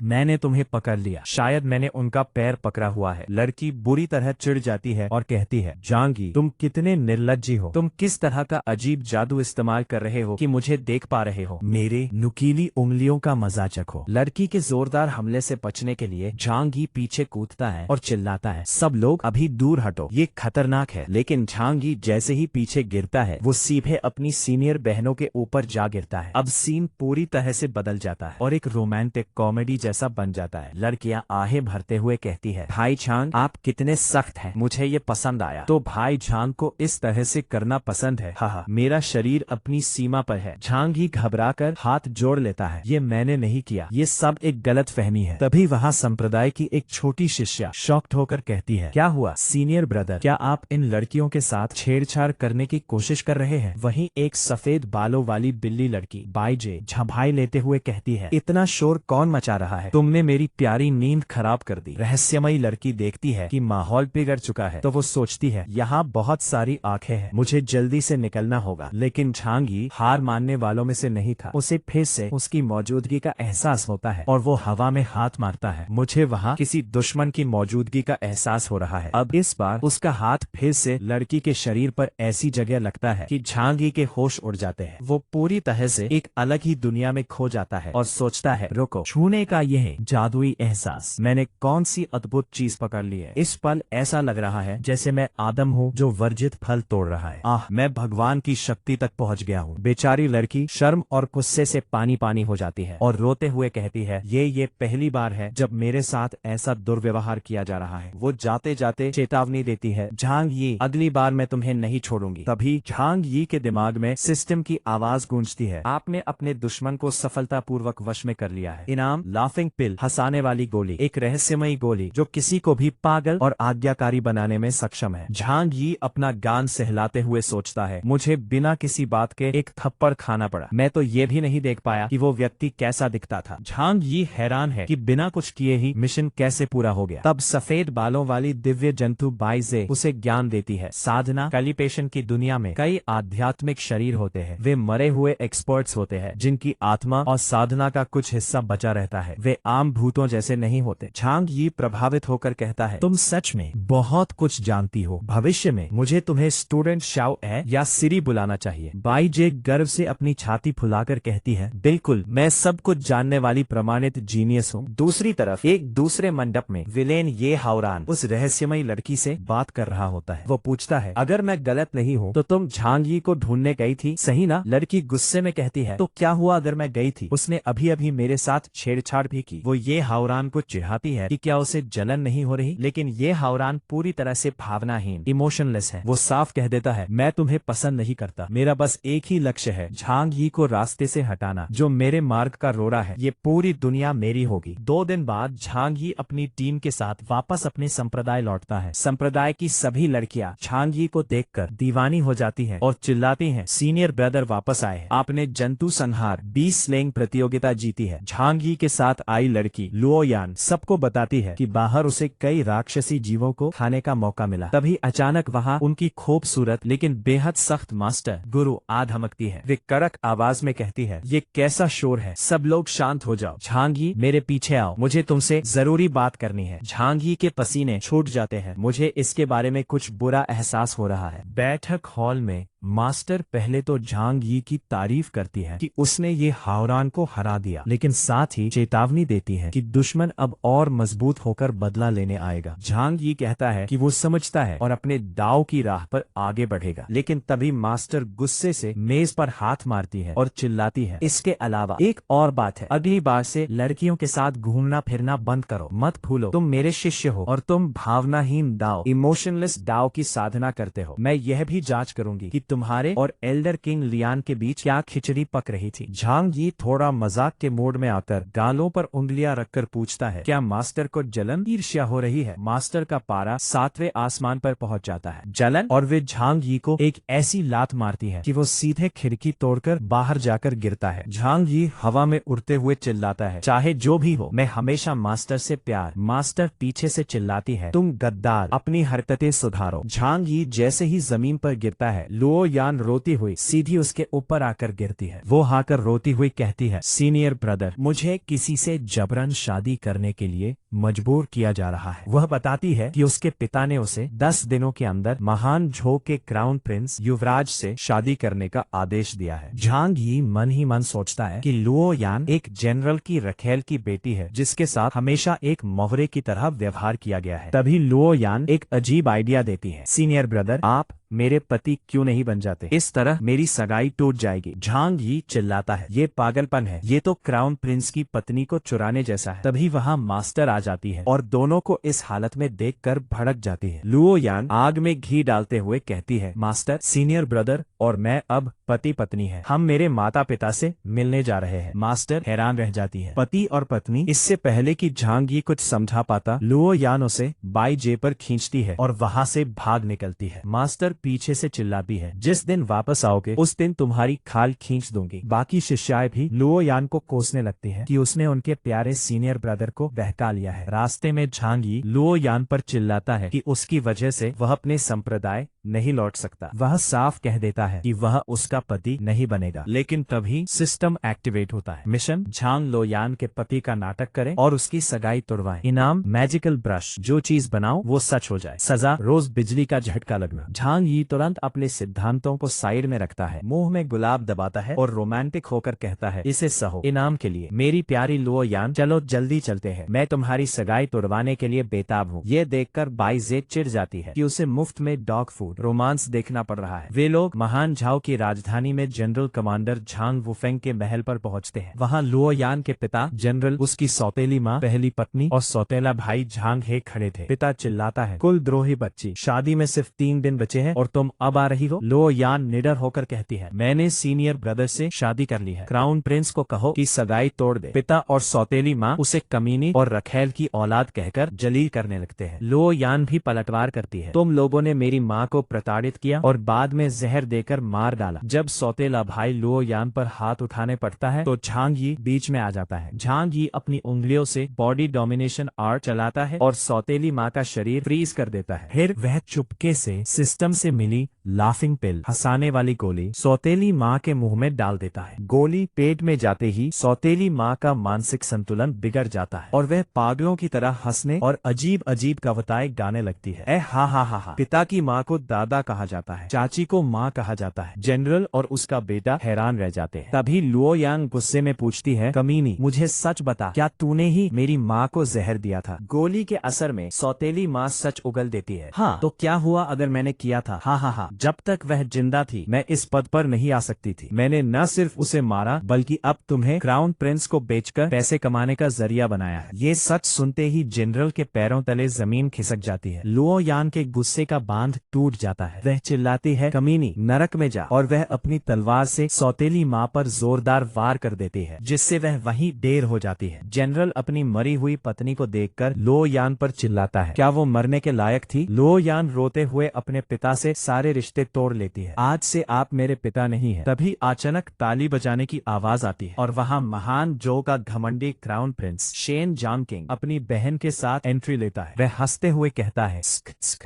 मैंने तुम्हें पकड़ लिया, शायद मैंने उनका पैर पकड़ा हुआ है। लड़की बुरी तरह चिढ़ जाती है और कहती है, झांग यी तुम कितने निर्लज्जी हो, तुम किस तरह का अजीब जादू इस्तेमाल कर रहे हो कि मुझे देख पा रहे हो, मेरे नुकीली उंगलियों का मजा चखो। लड़की के जोरदार हमले से बचने के लिए झांग यी पीछे कूदता है और चिल्लाता है, सब लोग अभी दूर हटो, ये खतरनाक है। लेकिन झांग यी जैसे ही पीछे गिरता है, वो सीधे अपनी सीनियर बहनों के ऊपर जा गिरता है। अब सीन पूरी तरह से बदल जाता है और एक रोमांटिक कॉमेडी जैसा बन जाता है। लड़कियां आहें भरते हुए कहती है, भाई झांग आप कितने सख्त हैं, मुझे ये पसंद आया। तो भाई झांग को इस तरह से करना पसंद है, हाँ, मेरा शरीर अपनी सीमा पर है। झांग ही घबराकर हाथ जोड़ लेता है, ये मैंने नहीं किया, ये सब एक गलत फहमी है। तभी वहाँ संप्रदाय की एक छोटी शिष्या शॉक्ड होकर कहती है, क्या हुआ सीनियर ब्रदर, क्या आप इन लड़कियों के साथ छेड़छाड़ करने की कोशिश कर रहे हैं? वहीं एक सफेद बालों वाली बिल्ली लड़की बाईजे झंझाई लेते हुए कहती है, इतना शोर कौन मचा रहा है? तुमने मेरी प्यारी नींद खराब कर दी। रहस्यमयी लड़की देखती है कि माहौल बिगड़ चुका है तो वो सोचती है, यहाँ बहुत सारी आंखें हैं, मुझे जल्दी से निकलना होगा। लेकिन झांग यी हार मानने वालों में से नहीं था। उसे फिर से उसकी मौजूदगी का एहसास होता है और वो हवा में हाथ मारता है। मुझे वहाँ किसी दुश्मन की मौजूदगी का एहसास हो रहा है। अब इस बार उसका हाथ फिर से लड़की के शरीर पर ऐसी जगह लगता है कि झांग यी के होश उड़ जाते हैं। वो पूरी तरह से एक अलग ही दुनिया में खो जाता है और सोचता है, रुको, छूने का यह जादुई एहसास, मैंने कौन सी अद्भुत चीज पकड़ ली है। इस पल ऐसा लग रहा है जैसे मैं आदम हूँ जो वर्जित फल तोड़ रहा है। मैं भगवान की शक्ति तक पहुँच गया हूँ। बेचारी लड़की शर्म और गुस्से से पानी पानी हो जाती है और रोते हुए कहती है, ये पहली बार है जब मेरे साथ ऐसा दुर्व्यवहार किया जा रहा है। वो जाते जाते चेतावनी देती है, झांग यी, अगली बार मैं तुम्हें नहीं छोड़ूंगी। तभी झांग यी के दिमाग में सिस्टम की आवाज गूंजती है, आपने अपने दुश्मन को सफलतापूर्वक वश में कर लिया है। इनाम लाफिंग पिल, हंसाने वाली गोली, एक रहस्यमयी गोली जो किसी को भी पागल और आज्ञाकारी बनाने में सक्षम है। झांग यी अपना गान सहलाते हुए सोचता है, मुझे बिना किसी बात के एक थप्पड़ खाना पड़ा। मैं तो ये भी नहीं देख पाया कि वो व्यक्ति कैसा दिखता था। झांग यी हैरान है कि बिना कुछ किए ही मिशन कैसे पूरा हो गया। तब सफेद बालों वाली दिव्य जंतु बाईजे उसे ज्ञान देती है, साधना कैलिपेशन की दुनिया में कई आध्यात्मिक शरीर होते हैं। वे मरे हुए एक्सपर्ट्स होते हैं जिनकी आत्मा और साधना का कुछ हिस्सा बचा रहता है। वे आम भूतों जैसे नहीं होते। झांग यी प्रभावित होकर कहता है, तुम सच में बहुत कुछ जानती हो। भविष्य में मुझे तुम्हें स्टूडेंट शाओ ए या सिरी बुलाना चाहिए। बाईजे गर्व से अपनी छाती फुलाकर कहती है, बिल्कुल, मैं सब कुछ जानने वाली प्रमाणित जीनियस हूँ। दूसरी तरफ एक दूसरे मंडप में विलेन ये हावरान उस रहस्यमयी लड़की से बात कर रहा होता है। वो पूछता है, अगर मैं गलत नहीं हूँ तो तुम झांग यी को ढूंढने गई थी, सही ना? लड़की गुस्से में कहती है, तो क्या हुआ अगर मैं गई थी? उसने अभी अभी मेरे साथ छेड़छाड़ भी की। वो ये हावरान को चिढ़ाती है कि क्या उसे जलन नहीं हो रही, लेकिन ये हावरान पूरी तरह से भावनाहीन, इमोशनलेस है। वो साफ कह देता है, मैं तुम्हें पसंद नहीं करता, मेरा बस एक ही लक्ष्य है, झांग यी को रास्ते से हटाना। जो मेरे मार्ग का रोड़ा है, ये पूरी दुनिया मेरी होगी। 2 दिन बाद झांग यी अपनी टीम के साथ वापस अपने संप्रदाय लौटता है। संप्रदाय की सभी लड़कियां झांग यी को देखकर दीवानी हो जाती हैं और चिल्लाती हैं, सीनियर ब्रदर वापस आए हैं, आपने जंतु संहार 20 स्लेंग प्रतियोगिता जीती है। झांग यी के साथ आई लड़की लुओयान सबको बताती है कि बाहर उसे कई राक्षसी जीवों को खाने का मौका मिला। तभी अचानक वहाँ उनकी खूबसूरत लेकिन बेहद सख्त मास्टर गुरु आ धमकती है। वे कड़क आवाज में कहती है, ये कैसा शोर है, सब लोग शांत हो जाओ। झांग यी, मेरे पीछे आओ, मुझे तुमसे जरूरी बात करनी है। झांग यी के पसीने छूट जाते हैं। मुझे इसके बारे में कुछ बुरा एहसास हो रहा है। बैठक हॉल में मास्टर पहले तो झांग यी की तारीफ करती है कि उसने ये हावरान को हरा दिया, लेकिन साथ ही चेतावनी देती है कि दुश्मन अब और मजबूत होकर बदला लेने आएगा। झांग यी कहता है कि वो समझता है और अपने दाव की राह पर आगे बढ़ेगा, लेकिन तभी मास्टर गुस्से से मेज पर हाथ मारती है और चिल्लाती है, इसके अलावा एक और बात है, अगली बार से लड़कियों के साथ घूमना फिरना बंद करो। मत भूलो तुम मेरे शिष्य हो और तुम भावनाहीन दाव, इमोशनलेस दाव की साधना करते हो। मैं यह भी जांच करूंगी कि तुम्हारे और एल्डर किंग लियान के बीच क्या खिचड़ी पक रही थी। झांग यी थोड़ा मजाक के मूड में आकर गालों पर उंगलियां रखकर पूछता है, क्या मास्टर को जलन ईर्ष्या हो रही है? मास्टर का पारा 7वें आसमान पर पहुंच जाता है। जलन? और वे झांग यी को एक ऐसी लात मारती है कि वो सीधे खिड़की तोड़कर बाहर जाकर गिरता है। झांग यी हवा में उड़ते हुए चिल्लाता है, चाहे जो भी हो, मैं हमेशा मास्टर से प्यार। मास्टर पीछे से चिल्लाती है, तुम गद्दार, अपनी हरकतें सुधारो। झांग यी जैसे ही जमीन पर गिरता है, लुओयान रोती हुई सीधी उसके ऊपर आकर गिरती है। वो आकर रोती हुई कहती है, सीनियर ब्रदर, मुझे किसी से जबरन शादी करने के लिए मजबूर किया जा रहा है। वह बताती है कि उसके पिता ने उसे 10 दिनों के अंदर महान झो के क्राउन प्रिंस युवराज से शादी करने का आदेश दिया है। झांग यी मन ही मन सोचता है कि लुओयान एक जनरल की रखेल की बेटी है जिसके साथ हमेशा एक मोहरे की तरह व्यवहार किया गया है। तभी लुओयान एक अजीब आइडिया देती है, सीनियर ब्रदर, आप मेरे पति क्यों नहीं बन जाते? इस तरह मेरी सगाई टूट जाएगी। झांग यी चिल्लाता है, ये पागलपन है, ये तो क्राउन प्रिंस की पत्नी को चुराने जैसा है। तभी वहाँ मास्टर आ जाती है और दोनों को इस हालत में देखकर भड़क जाती है। लुओयान आग में घी डालते हुए कहती है, मास्टर, सीनियर ब्रदर और मैं अब पति पत्नी है। हम मेरे माता पिता से मिलने जा रहे हैं। मास्टर हैरान रह जाती है। पति और पत्नी। इससे पहले कि झांग यी कुछ समझा पाता, लुओ यान उसे बाई जे पर खींचती है और वहां से भाग निकलती है। मास्टर पीछे से चिल्लाती है, जिस दिन वापस आओगे उस दिन तुम्हारी खाल खींच दूंगी। बाकी शिष्याएं भी लुओ यान को कोसने लगती है कि उसने उनके प्यारे सीनियर ब्रदर को बहका लिया है। रास्ते में झांग यी लुओ यान पर चिल्लाता है कि उसकी वजह से वह अपने संप्रदाय नहीं लौट सकता। वह साफ कह देता है कि वह उसका पति नहीं बनेगा। लेकिन तभी सिस्टम एक्टिवेट होता है। मिशन, झांग लोयान के पति का नाटक करें और उसकी सगाई तोड़वाएं। इनाम, मैजिकल ब्रश, जो चीज बनाओ वो सच हो जाए। सजा, रोज बिजली का झटका लगना। झांग यी तुरंत अपने सिद्धांतों को साइड में रखता है, मुंह में गुलाब दबाता है और रोमांटिक होकर कहता है, इसे सहो। इनाम के लिए, मेरी प्यारी लुओ यान, चलो जल्दी चलते हैं, मैं तुम्हारी सगाई तोड़वाने के लिए बेताब हूँ। ये देखकर बाई जे चिढ़ जाती है कि उसे मुफ्त में डॉग फूड रोमांस देखना पड़ रहा है। वे लोग महान झाओ की राजधानी में जनरल कमांडर झांग वुफेंग के महल पर पहुंचते हैं। वहां लुओ यान के पिता जनरल, उसकी सौतेली माँ, पहली पत्नी और सौतेला भाई झांग हे खड़े थे। पिता चिल्लाता है, कुल द्रोही बच्ची, शादी में सिर्फ 3 दिन बचे हैं और तुम अब आ रही हो। लुओ यान निडर होकर कहती है, मैंने सीनियर ब्रदर से शादी कर ली है, क्राउन प्रिंस को कहो कि सगाई तोड़ दे। पिता और सौतेली माँ उसे कमीनी और रखेल की औलाद कहकर जलील करने लगते हैं। लुओ यान भी पलटवार करती है, तुम लोगों ने मेरी माँ को प्रताड़ित किया और बाद में जहर देकर मार डाला। जब सौतेला भाई लुओ यान पर हाथ उठाने पड़ता है तो झांग यी बीच में आ जाता है। झांग यी अपनी उंगलियों से बॉडी डोमिनेशन आर्ट चलाता है और सौतेली माँ का शरीर फ्रीज कर देता है। फिर वह चुपके से सिस्टम से मिली लाफिंग पिल, हंसाने वाली गोली, सौतेली माँ के मुंह में डाल देता है। गोली पेट में जाते ही सौतेली माँ का मानसिक संतुलन बिगड़ जाता है और वह पागलों की तरह हंसने और अजीब अजीब कविताएं गाने लगती है। हा हा हा हा। पिता की माँ को दादा कहा जाता है, चाची को माँ कहा जाता है। जनरल और उसका बेटा हैरान रह जाते हैं। तभी लुओ यांग गुस्से में पूछती है, कमीनी, मुझे सच बता, क्या तूने ही मेरी माँ को जहर दिया था? गोली के असर में सौतेली माँ सच उगल देती है। हाँ, तो क्या हुआ अगर मैंने किया था? हा हा हा। जब तक वह जिंदा थी मैं इस पद पर नहीं आ सकती थी। मैंने न सिर्फ उसे मारा बल्कि अब तुम्हें क्राउन प्रिंस को बेचकर पैसे कमाने का जरिया बनाया है। ये सच सुनते ही जनरल के पैरों तले जमीन खिसक जाती है। लुओ यान के गुस्से का बांध टूट जाता है। वह चिल्लाती है, कमीनी, नरक में जा, और वह अपनी तलवार से सौतेली माँ पर जोरदार वार कर देती है, जिससे वह वहीं ढेर हो जाती है। जनरल अपनी मरी हुई पत्नी को देखकर लुओ यान पर चिल्लाता है, क्या वो मरने के लायक थी? लुओ यान रोते हुए अपने पिता से सारे रिश्ते तोड़ लेती है। आज से आप मेरे पिता नहीं है। तभी अचानक ताली बजाने की आवाज आती है और वहाँ महान जो का घमंडी क्राउन प्रिंस शेन जांग किंग अपनी बहन के साथ एंट्री लेता है। वह हंसते हुए कहता है,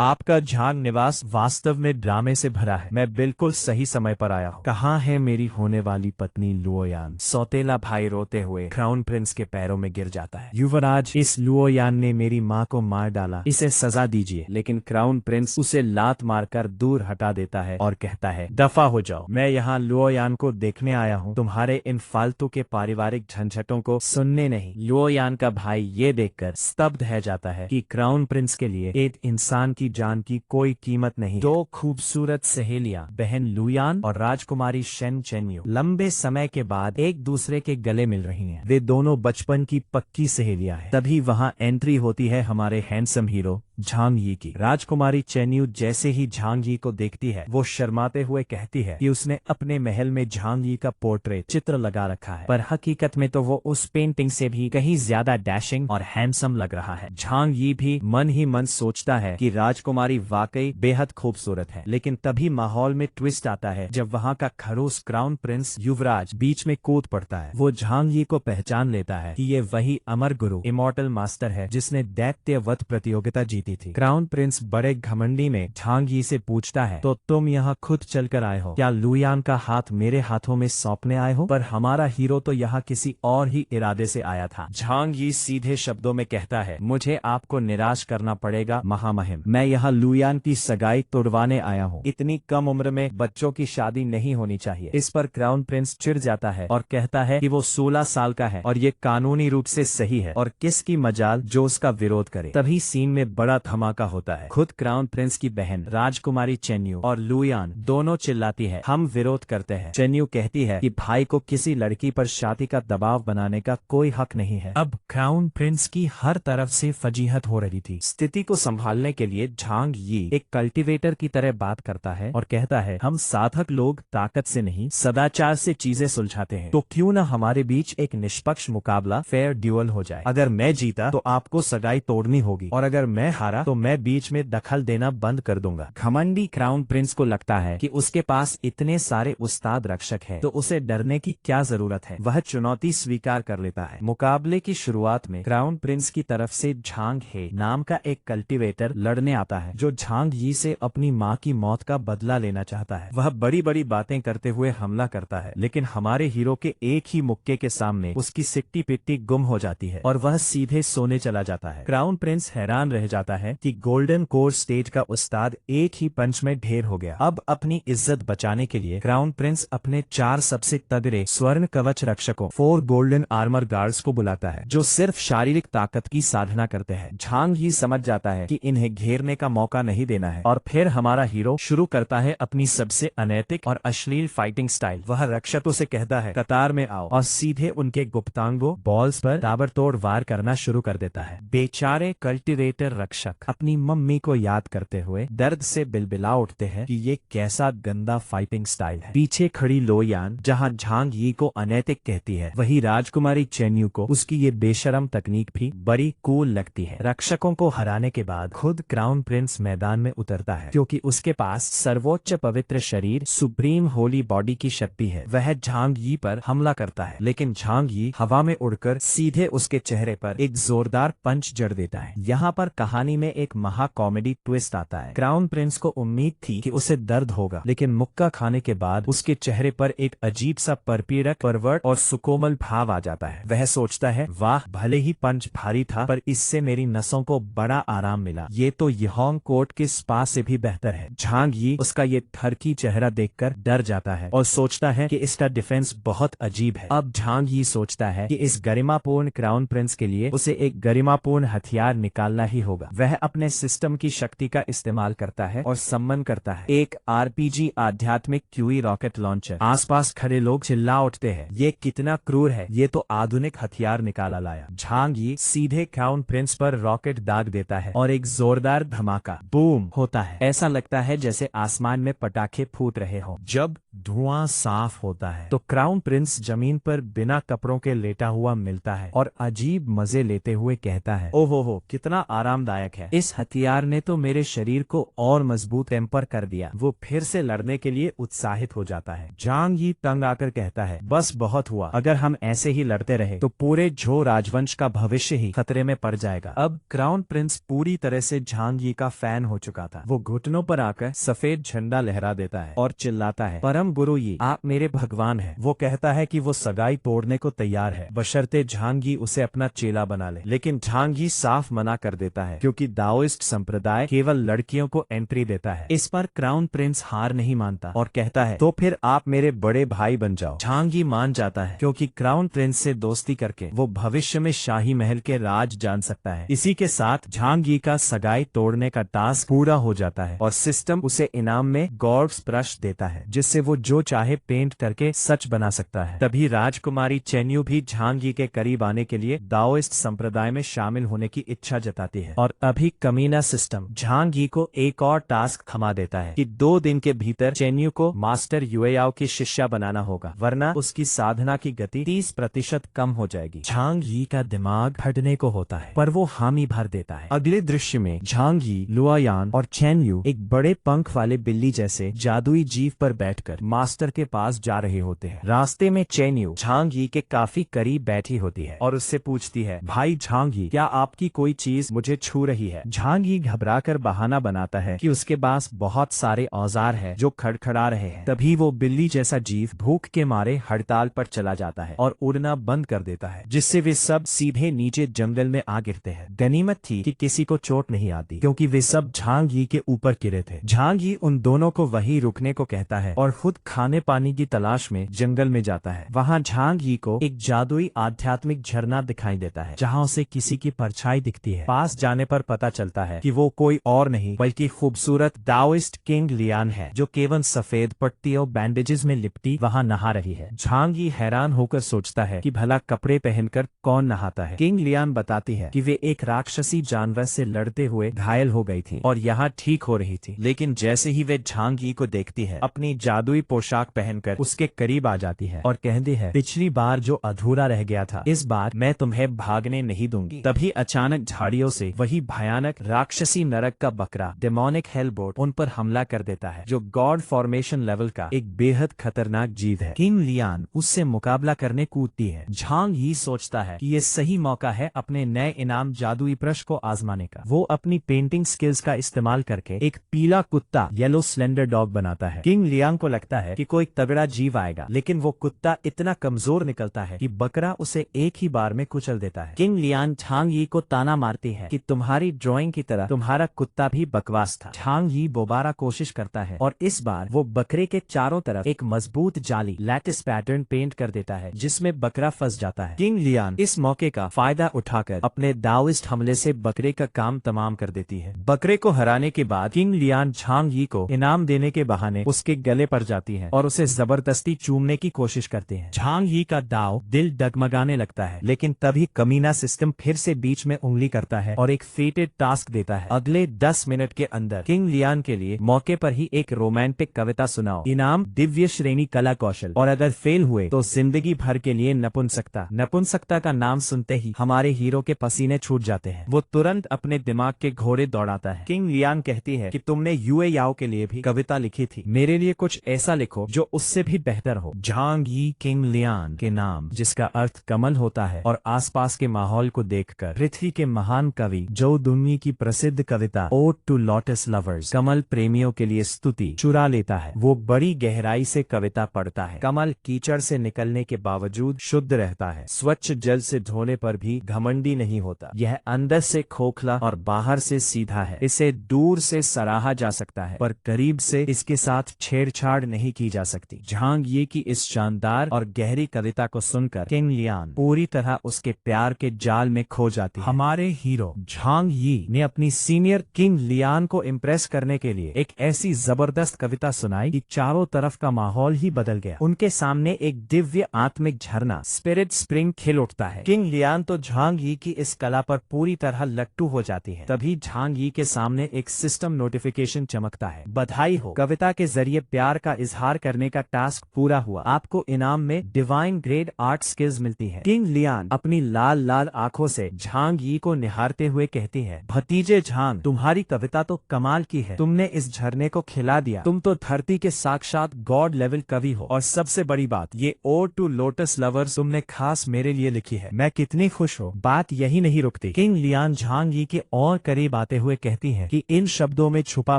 आपका झांग निवास वास्तव में ड्रामे से भरा है। मैं बिल्कुल सही समय पर आया हूँ। कहाँ है मेरी होने वाली पत्नी लुओ यान? सौतेला भाई रोते हुए क्राउन प्रिंस के पैरों में गिर जाता है। युवराज, इस लुओ यान ने मेरी माँ को मार डाला, इसे सजा दीजिए। लेकिन क्राउन प्रिंस उसे लात मारकर दूर हटा देता है और कहता है, दफा हो जाओ, मैं यहाँ लुओ यान को देखने आया हूँ, तुम्हारे इन फालतू के पारिवारिक झंझटों को सुनने नहीं। लुओ यान का भाई ये देखकर स्तब्ध है जाता है कि क्राउन प्रिंस के लिए एक इंसान की जान की कोई कीमत नहीं। दो खूबसूरत सहेलियां, बहन लुयान और राजकुमारी शेन चेन्यू, लंबे समय के बाद एक दूसरे के गले मिल रही हैं। वे दोनों बचपन की पक्की सहेलियां हैं। तभी वहां एंट्री होती है हमारे हैंडसम हीरो झांग यी की। राजकुमारी चेन्यू जैसे ही झांग यी को देखती है वो शर्माते हुए कहती है कि उसने अपने महल में झांग यी का पोर्ट्रेट चित्र लगा रखा है, पर हकीकत में तो वो उस पेंटिंग से भी कहीं ज्यादा डैशिंग और हैंडसम लग रहा है। झांग यी भी मन ही मन सोचता है कि राजकुमारी वाकई बेहद खूबसूरत है। लेकिन तभी माहौल में ट्विस्ट आता है जब वहाँ का खड़ूस क्राउन प्रिंस युवराज बीच में कूद पड़ता है। वो झांग यी को पहचान लेता है कि ये वही अमर गुरु इमॉर्टल मास्टर है जिसने दैत्य वध प्रतियोगिता जीती थी। क्राउन प्रिंस बड़े घमंडी में झांग यी से पूछता है, तो तुम यहाँ खुद चलकर आए हो? क्या लुयान का हाथ मेरे हाथों में सौंपने आए हो? पर हमारा हीरो तो यहाँ किसी और ही इरादे से आया था। झांग यी सीधे शब्दों में कहता है, मुझे आपको निराश करना पड़ेगा महामहिम। मैं यहाँ लुयान की सगाई तोड़वाने आया हूँ। इतनी कम उम्र में बच्चों की शादी नहीं होनी चाहिए। इस पर क्राउन प्रिंस चिढ़ जाता है और कहता है कि वो 16 साल का है और ये कानूनी रूप से सही है और किसकी मजाल जो उसका विरोध करे। तभी सीन में बड़ा बड़ा धमाका होता है। खुद क्राउन प्रिंस की बहन राजकुमारी चेन्यू और लुयान दोनों चिल्लाती है, हम विरोध करते हैं। चेन्यू कहती है कि भाई को किसी लड़की पर शादी का दबाव बनाने का कोई हक नहीं है। अब क्राउन प्रिंस की हर तरफ से फजीहत हो रही थी। स्थिति को संभालने के लिए झांग यी एक कल्टीवेटर की तरह बात करता है और कहता है, हम साधक लोग ताकत से नहीं सदाचार से चीजें सुलझाते हैं, तो क्यों न हमारे बीच एक निष्पक्ष मुकाबला फेयर ड्यूअल हो जाए। अगर मैं जीता तो आपको सगाई तोड़नी होगी और अगर मैं हारा तो मैं बीच में दखल देना बंद कर दूंगा। घमंडी क्राउन प्रिंस को लगता है कि उसके पास इतने सारे उस्ताद रक्षक हैं, तो उसे डरने की क्या जरूरत है। वह चुनौती स्वीकार कर लेता है। मुकाबले की शुरुआत में क्राउन प्रिंस की तरफ से झांग हे नाम का एक कल्टीवेटर लड़ने आता है, जो झांग यी से अपनी माँ की मौत का बदला लेना चाहता है। वह बड़ी बड़ी बातें करते हुए हमला करता है, लेकिन हमारे हीरो के एक ही मुक्के के सामने उसकी सिट्टी पिट्टी गुम हो जाती है और वह सीधे सोने चला जाता है। क्राउन प्रिंस हैरान रह जाता है कि गोल्डन कोर स्टेज का उस्ताद एक ही पंच में ढेर हो गया। अब अपनी इज्जत बचाने के लिए क्राउन प्रिंस अपने 4 सबसे तगड़े स्वर्ण कवच रक्षकों 4 गोल्डन आर्मर गार्ड्स को बुलाता है, जो सिर्फ शारीरिक ताकत की साधना करते हैं। झांग ही समझ जाता है कि इन्हें घेरने का मौका नहीं देना है और फिर हमारा हीरो शुरू करता है अपनी सबसे अनैतिक और अश्लील फाइटिंग स्टाइल। वह रक्षकों से कहता है, कतार में आओ, और सीधे उनके गुप्तांगों बॉल्स पर ताबड़तोड़ वार करना शुरू कर देता है। बेचारे कल्टीवेटर रक्षक अपनी मम्मी को याद करते हुए दर्द से बिलबिला उठते हैं कि ये कैसा गंदा फाइटिंग स्टाइल है। पीछे खड़ी लोयान जहां झांग यी को अनैतिक कहती है, वही राजकुमारी चेन्यू को उसकी ये बेशरम तकनीक भी बड़ी कूल लगती है। रक्षकों को हराने के बाद खुद क्राउन प्रिंस मैदान में उतरता है, क्योंकि उसके पास सर्वोच्च पवित्र शरीर सुप्रीम होली बॉडी की शक्ति है। वह झांग यी पर हमला करता है, लेकिन झांग यी हवा में उड़कर सीधे उसके चेहरे पर एक जोरदार पंच जड़ देता है। यहाँ पर कहानी में एक महा कॉमेडी ट्विस्ट आता है। क्राउन प्रिंस को उम्मीद थी कि उसे दर्द होगा, लेकिन मुक्का खाने के बाद उसके चेहरे पर एक अजीब सा परपीड़क परवर्त और सुकोमल भाव आ जाता है। वह सोचता है, वाह, भले ही पंच भारी था पर इससे मेरी नसों को बड़ा आराम मिला। ये तो यहोंग कोर्ट के स्पा से भी बेहतर है। झांग यी उसका ये ठरकी चेहरा देखकर डर जाता है और सोचता है कि इसका डिफेंस बहुत अजीब है। अब झांग यी सोचता है कि इस गरिमापूर्ण क्राउन प्रिंस के लिए उसे एक गरिमापूर्ण हथियार निकालना ही होगा। वह अपने सिस्टम की शक्ति का इस्तेमाल करता है और सम्मन करता है एक आरपीजी आध्यात्मिक क्यूई रॉकेट लॉन्चर। आसपास खड़े लोग चिल्ला उठते हैं, ये कितना क्रूर है, ये तो आधुनिक हथियार निकाला लाया। झांग यी सीधे क्राउन प्रिंस पर रॉकेट दाग देता है और एक जोरदार धमाका बूम होता है। ऐसा लगता है जैसे आसमान में पटाखे फूट रहे हों। जब धुआं साफ होता है तो क्राउन प्रिंस जमीन पर बिना कपड़ों के लेटा हुआ मिलता है और अजीब मजे लेते हुए कहता है, ओहो हो, कितना आरामदायक है। इस हथियार ने तो मेरे शरीर को और मजबूत टेम्पर कर दिया। वो फिर से लड़ने के लिए उत्साहित हो जाता है। झांग यी तंग आकर कहता है, बस बहुत हुआ, अगर हम ऐसे ही लड़ते रहे तो पूरे झो राजवंश का भविष्य ही खतरे में पड़ जाएगा। अब क्राउन प्रिंस पूरी तरह से झांग यी का फैन हो चुका था। वो घुटनों पर आकर सफेद झंडा लहरा देता है और चिल्लाता है, परम गुरु यी, आप मेरे भगवान हैं। वो कहता है कि वो सगाई तोड़ने को तैयार है, बशर्ते झांग यी उसे अपना चेला बना ले। लेकिन झांग यी साफ मना कर देता है, क्योंकि दाओइस्ट संप्रदाय केवल लड़कियों को एंट्री देता है। इस पर क्राउन प्रिंस हार नहीं मानता और कहता है, तो फिर आप मेरे बड़े भाई बन जाओ। झांग यी मान जाता है, क्योंकि क्राउन प्रिंस से दोस्ती करके वो भविष्य में शाही महल के राज जान सकता है। इसी के साथ झांग यी का सगाई तोड़ने का टास्क पूरा हो जाता है और सिस्टम उसे इनाम में गॉड्स ब्रश देता है, जिससे वो जो चाहे पेंट करके सच बना सकता है। तभी राजकुमारी चेन्यू भी झांग यी के करीब आने के लिए दाओइस्ट संप्रदाय में शामिल होने की इच्छा जताती है। और अभी कमीना सिस्टम झांग यी को एक और टास्क थमा देता है कि 2 दिन के भीतर चेन्यू को मास्टर युएयाओ की शिष्या बनाना होगा, वरना उसकी साधना की गति 30% कम हो जाएगी। झांग यी का दिमाग फटने को होता है, पर वो हामी भर देता है। अगले दृश्य में झांग यी, लुआयान और चेन्यू एक बड़े पंख वाले बिल्ली जैसे जादुई जीव पर बैठकर मास्टर के पास जा रहे होते हैं। रास्ते में चेन्यू झांग यी के काफी करीब बैठी होती है और उससे पूछती है, भाई झांग यी, क्या आपकी कोई चीज मुझे छू रही है? झांग यी घबराकर बहाना बनाता है कि उसके पास बहुत सारे औजार हैं जो खड़खड़ा रहे हैं। तभी वो बिल्ली जैसा जीव भूख के मारे हड़ताल पर चला जाता है और उड़ना बंद कर देता है, जिससे वे सब सीधे नीचे जंगल में आ गिरते हैं। गनीमत थी कि किसी को चोट नहीं आती, क्योंकि वे सब झांग यी के ऊपर गिरे थे। झांग यी उन दोनों को वहीं रुकने को कहता है और खुद खाने पानी की तलाश में जंगल में जाता है। वहाँ झांग यी को एक जादुई आध्यात्मिक झरना दिखाई देता है जहाँ उसे किसी की परछाई दिखती है। पास जाने पर पता चलता है कि वो कोई और नहीं बल्कि खूबसूरत दाओइस्ट किंग लियान है, जो केवल सफेद पट्टियों बैंडेजेस में लिपटी वहाँ नहा रही है। झांग यी हैरान होकर सोचता है कि भला कपड़े पहनकर कौन नहाता है। किंग लियान बताती है कि वे एक राक्षसी जानवर से लड़ते हुए घायल हो गई थी और यहाँ ठीक हो रही थी, लेकिन जैसे ही वे झांग यी को देखती है अपनी जादुई पोशाक पहनकर उसके करीब आ जाती है और कहती है, पिछली बार जो अधूरा रह गया था इस बार मैं तुम्हें भागने नहीं दूंगी। तभी अचानक झाड़ियों से वही भयानक राक्षसी नरक का बकरा डेमोनिक हेलबोट उन पर हमला कर देता है, जो गॉड फॉर्मेशन लेवल का एक बेहद खतरनाक जीव है। किंग लियान उससे मुकाबला करने कूदती है। झांग यी सोचता है कि ये सही मौका है अपने नए इनाम जादुई ब्रश को आजमाने का। वो अपनी पेंटिंग स्किल्स का इस्तेमाल करके एक पीला कुत्ता येलो स्लेंडर डॉग बनाता है। किंग लियांग को लगता है कि कोई तगड़ा जीव आएगा, लेकिन वो कुत्ता इतना कमजोर निकलता है कि बकरा उसे एक ही बार में कुचल देता है। किंग लियान झांग यी को ताना मारती है कि तुम्हारी ड्राइंग की तरह तुम्हारा कुत्ता भी बकवास था। झांग यी दोबारा कोशिश करता है और इस बार वो बकरे के चारों तरफ एक मजबूत जाली लैटिस पैटर्न पेंट कर देता है, जिसमें बकरा फंस जाता है। किंग लियान इस मौके का फायदा उठाकर अपने दाओइस्ट हमले से बकरे का काम तमाम कर देती है। बकरे को हराने के बाद किंग लियान झांग यी को इनाम देने के बहाने उसके गले पर जाती है और उसे जबरदस्ती चूमने की कोशिश करती है। झांग यी का दाव दिल डगमगाने लगता है, लेकिन तभी कमीना सिस्टम फिर से बीच में उंगली करता है और एक फेटेड टास्क देता है। अगले 10 मिनट के अंदर किंग लियान के लिए मौके पर ही एक रोमांटिक कविता सुनाओ। इनाम दिव्य श्रेणी कला कौशल, और अगर फेल हुए तो जिंदगी भर के लिए नपुंसकता। नपुंसकता का नाम सुनते ही हमारे हीरो के पसीने छूट जाते हैं। वो तुरंत अपने दिमाग के घोड़े दौड़ाता है। किंग लियान कहती है कि तुमने यूए याओ के लिए भी कविता लिखी थी, मेरे लिए कुछ ऐसा लिखो जो उससे भी बेहतर हो। झांग यी किंग लियान के नाम, जिसका अर्थ कमल होता है, और आसपास के माहौल को देखकर पृथ्वी के महान कवि जो दुनिया की प्रसिद्ध कविता ओड टू लोटस लवर्स, कमल प्रेमियों के लिए स्तुति, चुरा लेता है। वो बड़ी गहराई से कविता पढ़ता है। कमल कीचड़ से निकलने के बावजूद शुद्ध रहता है, स्वच्छ जल से धोने पर भी घमंडी नहीं होता। यह अंदर से खोखला और बाहर से सीधा है। इसे दूर से सराहा जा सकता है, पर करीब से इसके साथ छेड़छाड़ नहीं की जा सकती। झांग यी की इस शानदार और गहरी कविता को सुनकर किंग लियान पूरी तरह उसके प्यार के जाल में खो जाती है। हमारे हीरो झांग यी ने अपनी सीनियर किंग लियान को इम्प्रेस करने के लिए एक ऐसी जबरदस्त कविता सुनाई कि चारों तरफ का माहौल ही बदल गया। उनके सामने एक दिव्य आत्मिक झरना स्पिरिट स्प्रिंग खिल उठता है। किंग लियान तो झांग यी की इस कला पर पूरी तरह लट्टू हो जाती है। तभी झांग यी के सामने एक सिस्टम नोटिफिकेशन चमकता है। बधाई हो, कविता के जरिए प्यार का इजहार करने का टास्क पूरा हुआ। आपको इनाम में डिवाइन ग्रेड आर्ट स्किल्स मिलती है। किंग लियान अपनी लाल लाल आंखों से झांग यी को निहारते हुए कहती है, भतीजे झांग, तुम्हारी कविता तो कमाल की है। तुमने इस झरने को खिला दिया। तुम तो धरती के साक्षात गॉड लेवल कवि हो। और सबसे बड़ी बात, ये ओड टू लोटस लवर्स तुमने खास मेरे लिए लिखी है। मैं कितनी खुश हूँ। बात यही नहीं रुकती। किंग लियान झांग यी के और करीब आते हुए कहती है कि इन शब्दों में छुपा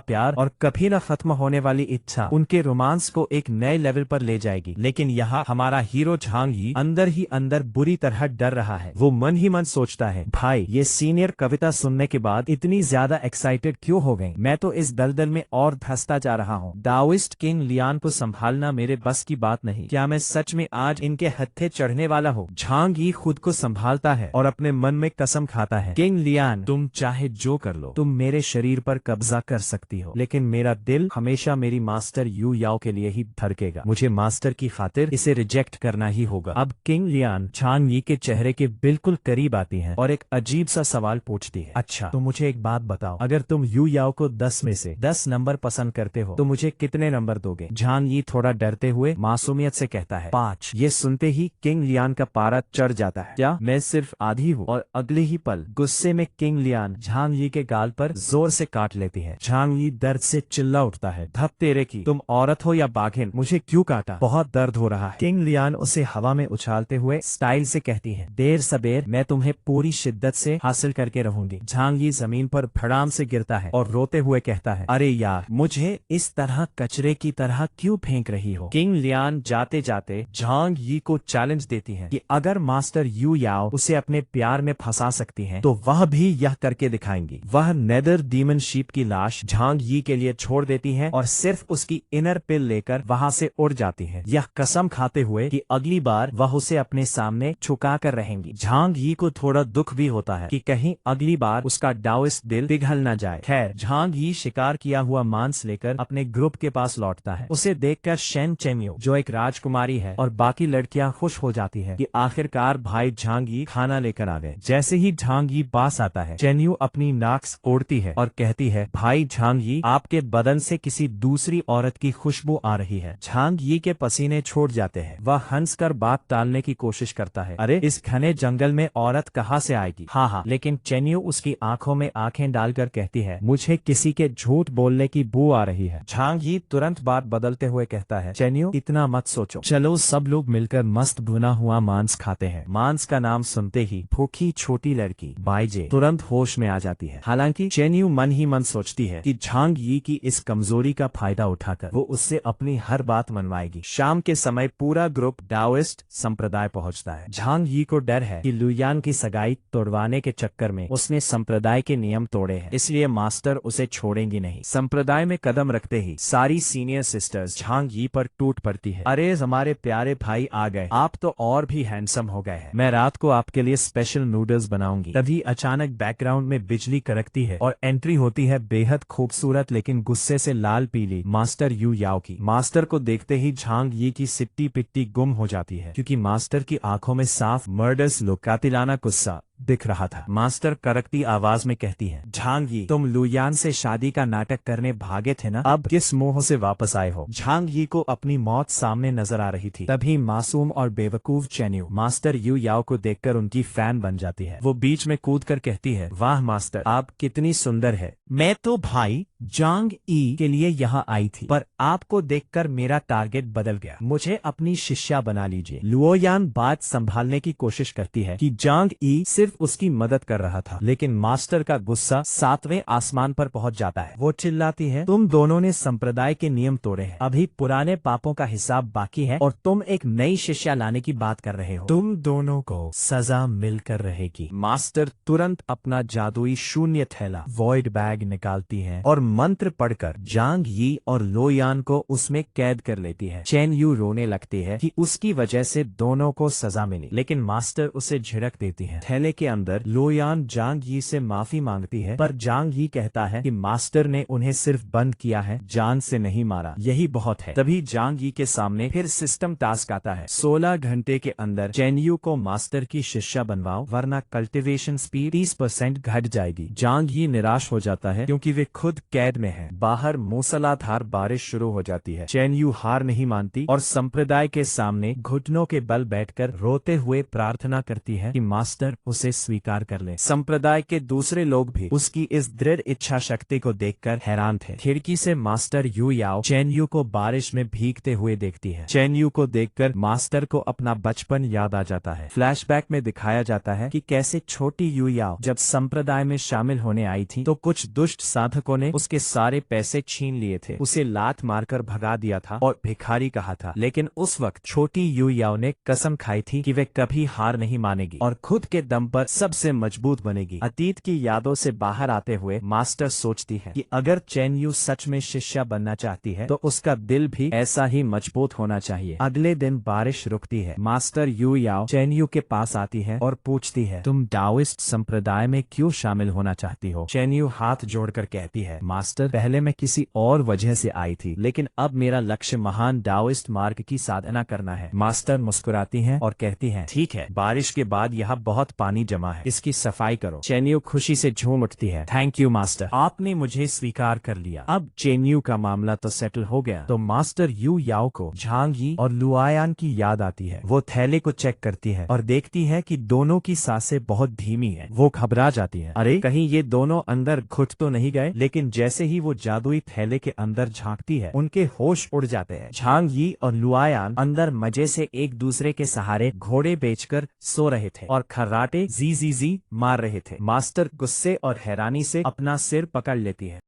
प्यार और कभी न खत्म होने वाली इच्छा उनके रोमांस को एक नए लेवल पर ले जाएगी। लेकिन यहाँ हमारा हीरो झांग यी अंदर ही अंदर बुरी तरह डर रहा है। वो मन ही मन सोचता है, भाई ये सीनियर कविता सुनने के बाद इतनी ज्यादा एक्साइटेड क्यों हो गई? मैं तो इस दलदल में और धंसता जा रहा हूँ। दाओइस्ट किंग लियान को संभालना मेरे बस की बात नहीं। क्या मैं सच में आज इनके हत्थे चढ़ने वाला हूँ? झांग यी खुद को संभालता है और अपने मन में कसम खाता है, किंग लियान, तुम चाहे जो कर लो, तुम मेरे शरीर पर कब्जा कर सकती हो, लेकिन मेरा दिल हमेशा मेरी मास्टर यू याओ के लिए ही धड़केगा। मुझे मास्टर की खातिर इसे रिजेक्ट करना ही होगा। अब किंग लियान झांग यी के चेहरे के बिल्कुल करीब आती है और एक अजीब सा सवाल पूछती है, अच्छा तो मुझे एक बात बताओ, अगर तुम यू याओ को 10 में से 10 नंबर पसंद करते हो तो मुझे कितने नंबर दोगे? झांग यी थोड़ा डरते हुए मासूमियत से कहता है, 5। ये सुनते ही किंग लियान का पारा चढ़ जाता है। क्या मैं सिर्फ आधी हूँ? और अगले ही पल गुस्से में किंग लियान झांग यी के गाल पर जोर से काट लेती है। झांग यी दर्द से चिल्ला उठता है, धप तेरे की, तुम औरत हो या बाघिन, मुझे क्यों काटा? बहुत दर्द हो रहा है। किंग लियान उसे हवा में उछालते हुए स्टाइल से कहती है, देर सबेर मैं तुम्हें पूरी शिद्दत से हासिल करके रहूंगी। झांग यी जमीन पर धड़ाम से गिरता है और रोते हुए कहता है, अरे यार, मुझे इस तरह कचरे की तरह क्यों फेंक रही हो? किंग लियान जाते जाते झांग यी को चैलेंज देती है कि अगर मास्टर यू याओ उसे अपने प्यार में फंसा सकती है तो वह भी यह करके दिखाएंगी। वह नेदर डीमन शीप की लाश झांग यी के लिए छोड़ देती है और सिर्फ उसकी इनर पिल लेकर वहाँ से उड़ जाती है, यह कसम खाते हुए कि अगली बार वह उसे अपने सामने छुका कर रहेंगी। झांग यी को थोड़ा दुख भी होता है कि कहीं अगली बार उसका डाओइस्ट दिल पिघल न जाए। खैर, झांग यी शिकार किया हुआ मांस लेकर अपने ग्रुप के पास लौटता है। उसे देखकर शेन चेन्यू, जो एक राजकुमारी है, और बाकी लड़कियां खुश हो जाती है कि आखिरकार भाई झांग यी खाना लेकर आ गए। जैसे ही झांग यी पास आता है, चेन्यू अपनी नाक ओढ़ती है और कहती है, भाई झांग यी, आपके बदन से किसी दूसरी औरत की खुशबू आ रही है। झांग यी के पसीने छोड़ जाते हैं। वह हंसकर बात टालने की कोशिश करता है, अरे इस घने जंगल में औरत कहाँ से आएगी। हाँ, लेकिन चेन्यू उसकी आंखों में आंखें डालकर कहती है, मुझे किसी के झूठ बोलने की बू आ रही है। झांग यी तुरंत बात बदलते हुए कहता है, चेन्यू इतना मत सोचो, चलो सब लोग मिलकर मस्त भुना हुआ मांस खाते हैं। मांस का नाम सुनते ही भूखी छोटी लड़की बाइजे तुरंत होश में आ जाती है। हालांकि चेन्यू मन ही मन सोचती है कि झांग यी की इस कमजोरी का फायदा उठाकर वो उससे अपनी हर बात मनवाएगी। शाम के समय पूरा ग्रुप डाओइस्ट संप्रदाय पहुंचता है। झांग यी को डर है कि लुयान की सगाई तोड़वाने के चक्कर में उसने संप्रदाय के नियम तोड़े हैं, इसलिए मास्टर उसे छोड़ेंगी नहीं। संप्रदाय में कदम रखते ही सारी सीनियर सिस्टर्स झांग यी पर टूट पड़ती है। अरे हमारे प्यारे भाई आ गए, आप तो और भी हैंडसम हो गए हैं। मैं रात को आपके लिए स्पेशल नूडल्स बनाऊंगी। तभी अचानक बैकग्राउंड में बिजली कड़कती है और एंट्री होती है बेहद खूबसूरत लेकिन गुस्से से लाल पीली मास्टर यू याओ की। मास्टर को देखते ही झांग यी की सिट्टी पिट्टी गुम हो जाती है, क्योंकि मास्टर की आंखों में साफ मर्डर्स लुक, कातिलाना गुस्सा दिख रहा था। मास्टर कड़कती आवाज में कहती है, झांग यी, तुम लुयान से शादी का नाटक करने भागे थे ना, अब किस मोह से वापस आए हो। झांग यी को अपनी मौत सामने नजर आ रही थी। तभी मासूम और बेवकूफ चेन्यू मास्टर यू याओ को देखकर उनकी फैन बन जाती है। वो बीच में कूदकर कहती है, वाह मास्टर, आप कितनी सुंदर है। मैं तो भाई झांग यी के लिए यहाँ आई थी, पर आपको देखकर मेरा टारगेट बदल गया। मुझे अपनी शिष्या बना लीजिए। लुओयान बात संभालने की कोशिश करती है कि झांग यी सिर्फ उसकी मदद कर रहा था, लेकिन मास्टर का गुस्सा 7वें आसमान पर पहुंच जाता है। वो चिल्लाती है, तुम दोनों ने संप्रदाय के नियम तोड़े हैं, अभी पुराने पापों का हिसाब बाकी है और तुम एक नई शिष्या लाने की बात कर रहे हो। तुम दोनों को सजा मिलकर रहेगी। मास्टर तुरंत अपना जादुई शून्य थैला वॉइड बैग निकालती है और मंत्र पढ़कर झांग यी और लोयान को उसमें कैद कर लेती है। चेन यू रोने लगती है कि उसकी वजह से दोनों को सजा मिली, लेकिन मास्टर उसे झिड़क देती है। थैले के अंदर लोयान झांग यी से माफी मांगती है, पर झांग यी कहता है कि मास्टर ने उन्हें सिर्फ बंद किया है, जान से नहीं मारा, यही बहुत है। तभी झांग यी के सामने फिर सिस्टम टास्क आता है, 16 घंटे के अंदर चेन्यू को मास्टर की शिष्या बनवाओ, वरना कल्टिवेशन स्पीड 30% घट जाएगी। झांग यी निराश हो जाता है क्योंकि वे खुद कैद में है। बाहर मूसलाधार बारिश शुरू हो जाती है। चेन्यू हार नहीं मानती और संप्रदाय के सामने घुटनों के बल बैठकर रोते हुए प्रार्थना करती है कि मास्टर उसे स्वीकार कर ले। संप्रदाय के दूसरे लोग भी उसकी इस दृढ़ इच्छा शक्ति को देखकर हैरान थे। खिड़की से मास्टर यू याओ चेन्यू को बारिश में भीगते हुए देखती है। चेन्यू को देखकर मास्टर को अपना बचपन याद आ जाता है। फ्लैशबैक में दिखाया जाता है कि कैसे छोटी यू याओ जब संप्रदाय में शामिल होने आई थी तो कुछ दुष्ट साधकों ने उसके सारे पैसे छीन लिए थे, उसे लात मारकर भगा दिया था और भिखारी कहा था। लेकिन उस वक्त छोटी यू याओ ने कसम खाई थी कि वे कभी हार नहीं मानेगी और खुद के दम पर सबसे मजबूत बनेगी। अतीत की यादों से बाहर आते हुए मास्टर सोचती है कि अगर चेन्यू सच में शिष्या बनना चाहती है तो उसका दिल भी ऐसा ही मजबूत होना चाहिए। अगले दिन बारिश रुकती है। मास्टर यू याओ चेन्यू के पास आती है और पूछती है, तुम डाओइस्ट संप्रदाय में क्यों शामिल होना चाहती हो। चेन्यू हाथ जोड़कर कहती है, मास्टर, पहले मैं किसी और वजह से आई थी, लेकिन अब मेरा लक्ष्य महान डाओइस्ट मार्ग की साधना करना है। मास्टर मुस्कुराती हैं और कहती हैं, ठीक है, बारिश के बाद यहाँ बहुत पानी जमा है, इसकी सफाई करो। चेन्यू खुशी से झूम उठती है, थैंक यू मास्टर, आपने मुझे स्वीकार कर लिया। अब चेन्यू का मामला तो सेटल हो गया। तो मास्टर यू याओ को झांग यी और लुआयान की याद आती है। वो थैले को चेक करती है और देखती है कि दोनों की सांसें बहुत धीमी है। वो घबरा जाती है, अरे कहीं ये दोनों अंदर घुट तो नहीं गए। लेकिन जैसे ही वो जादुई थैले के अंदर झांकती है, उनके होश उड़ जाते हैं। झांग यी और लुआयान अंदर मजे से एक दूसरे के सहारे घोड़े बेचकर सो रहे थे और खर्राटे जी मार रहे थे। मास्टर गुस्से और हैरानी से अपना सिर पकड़ लेती है।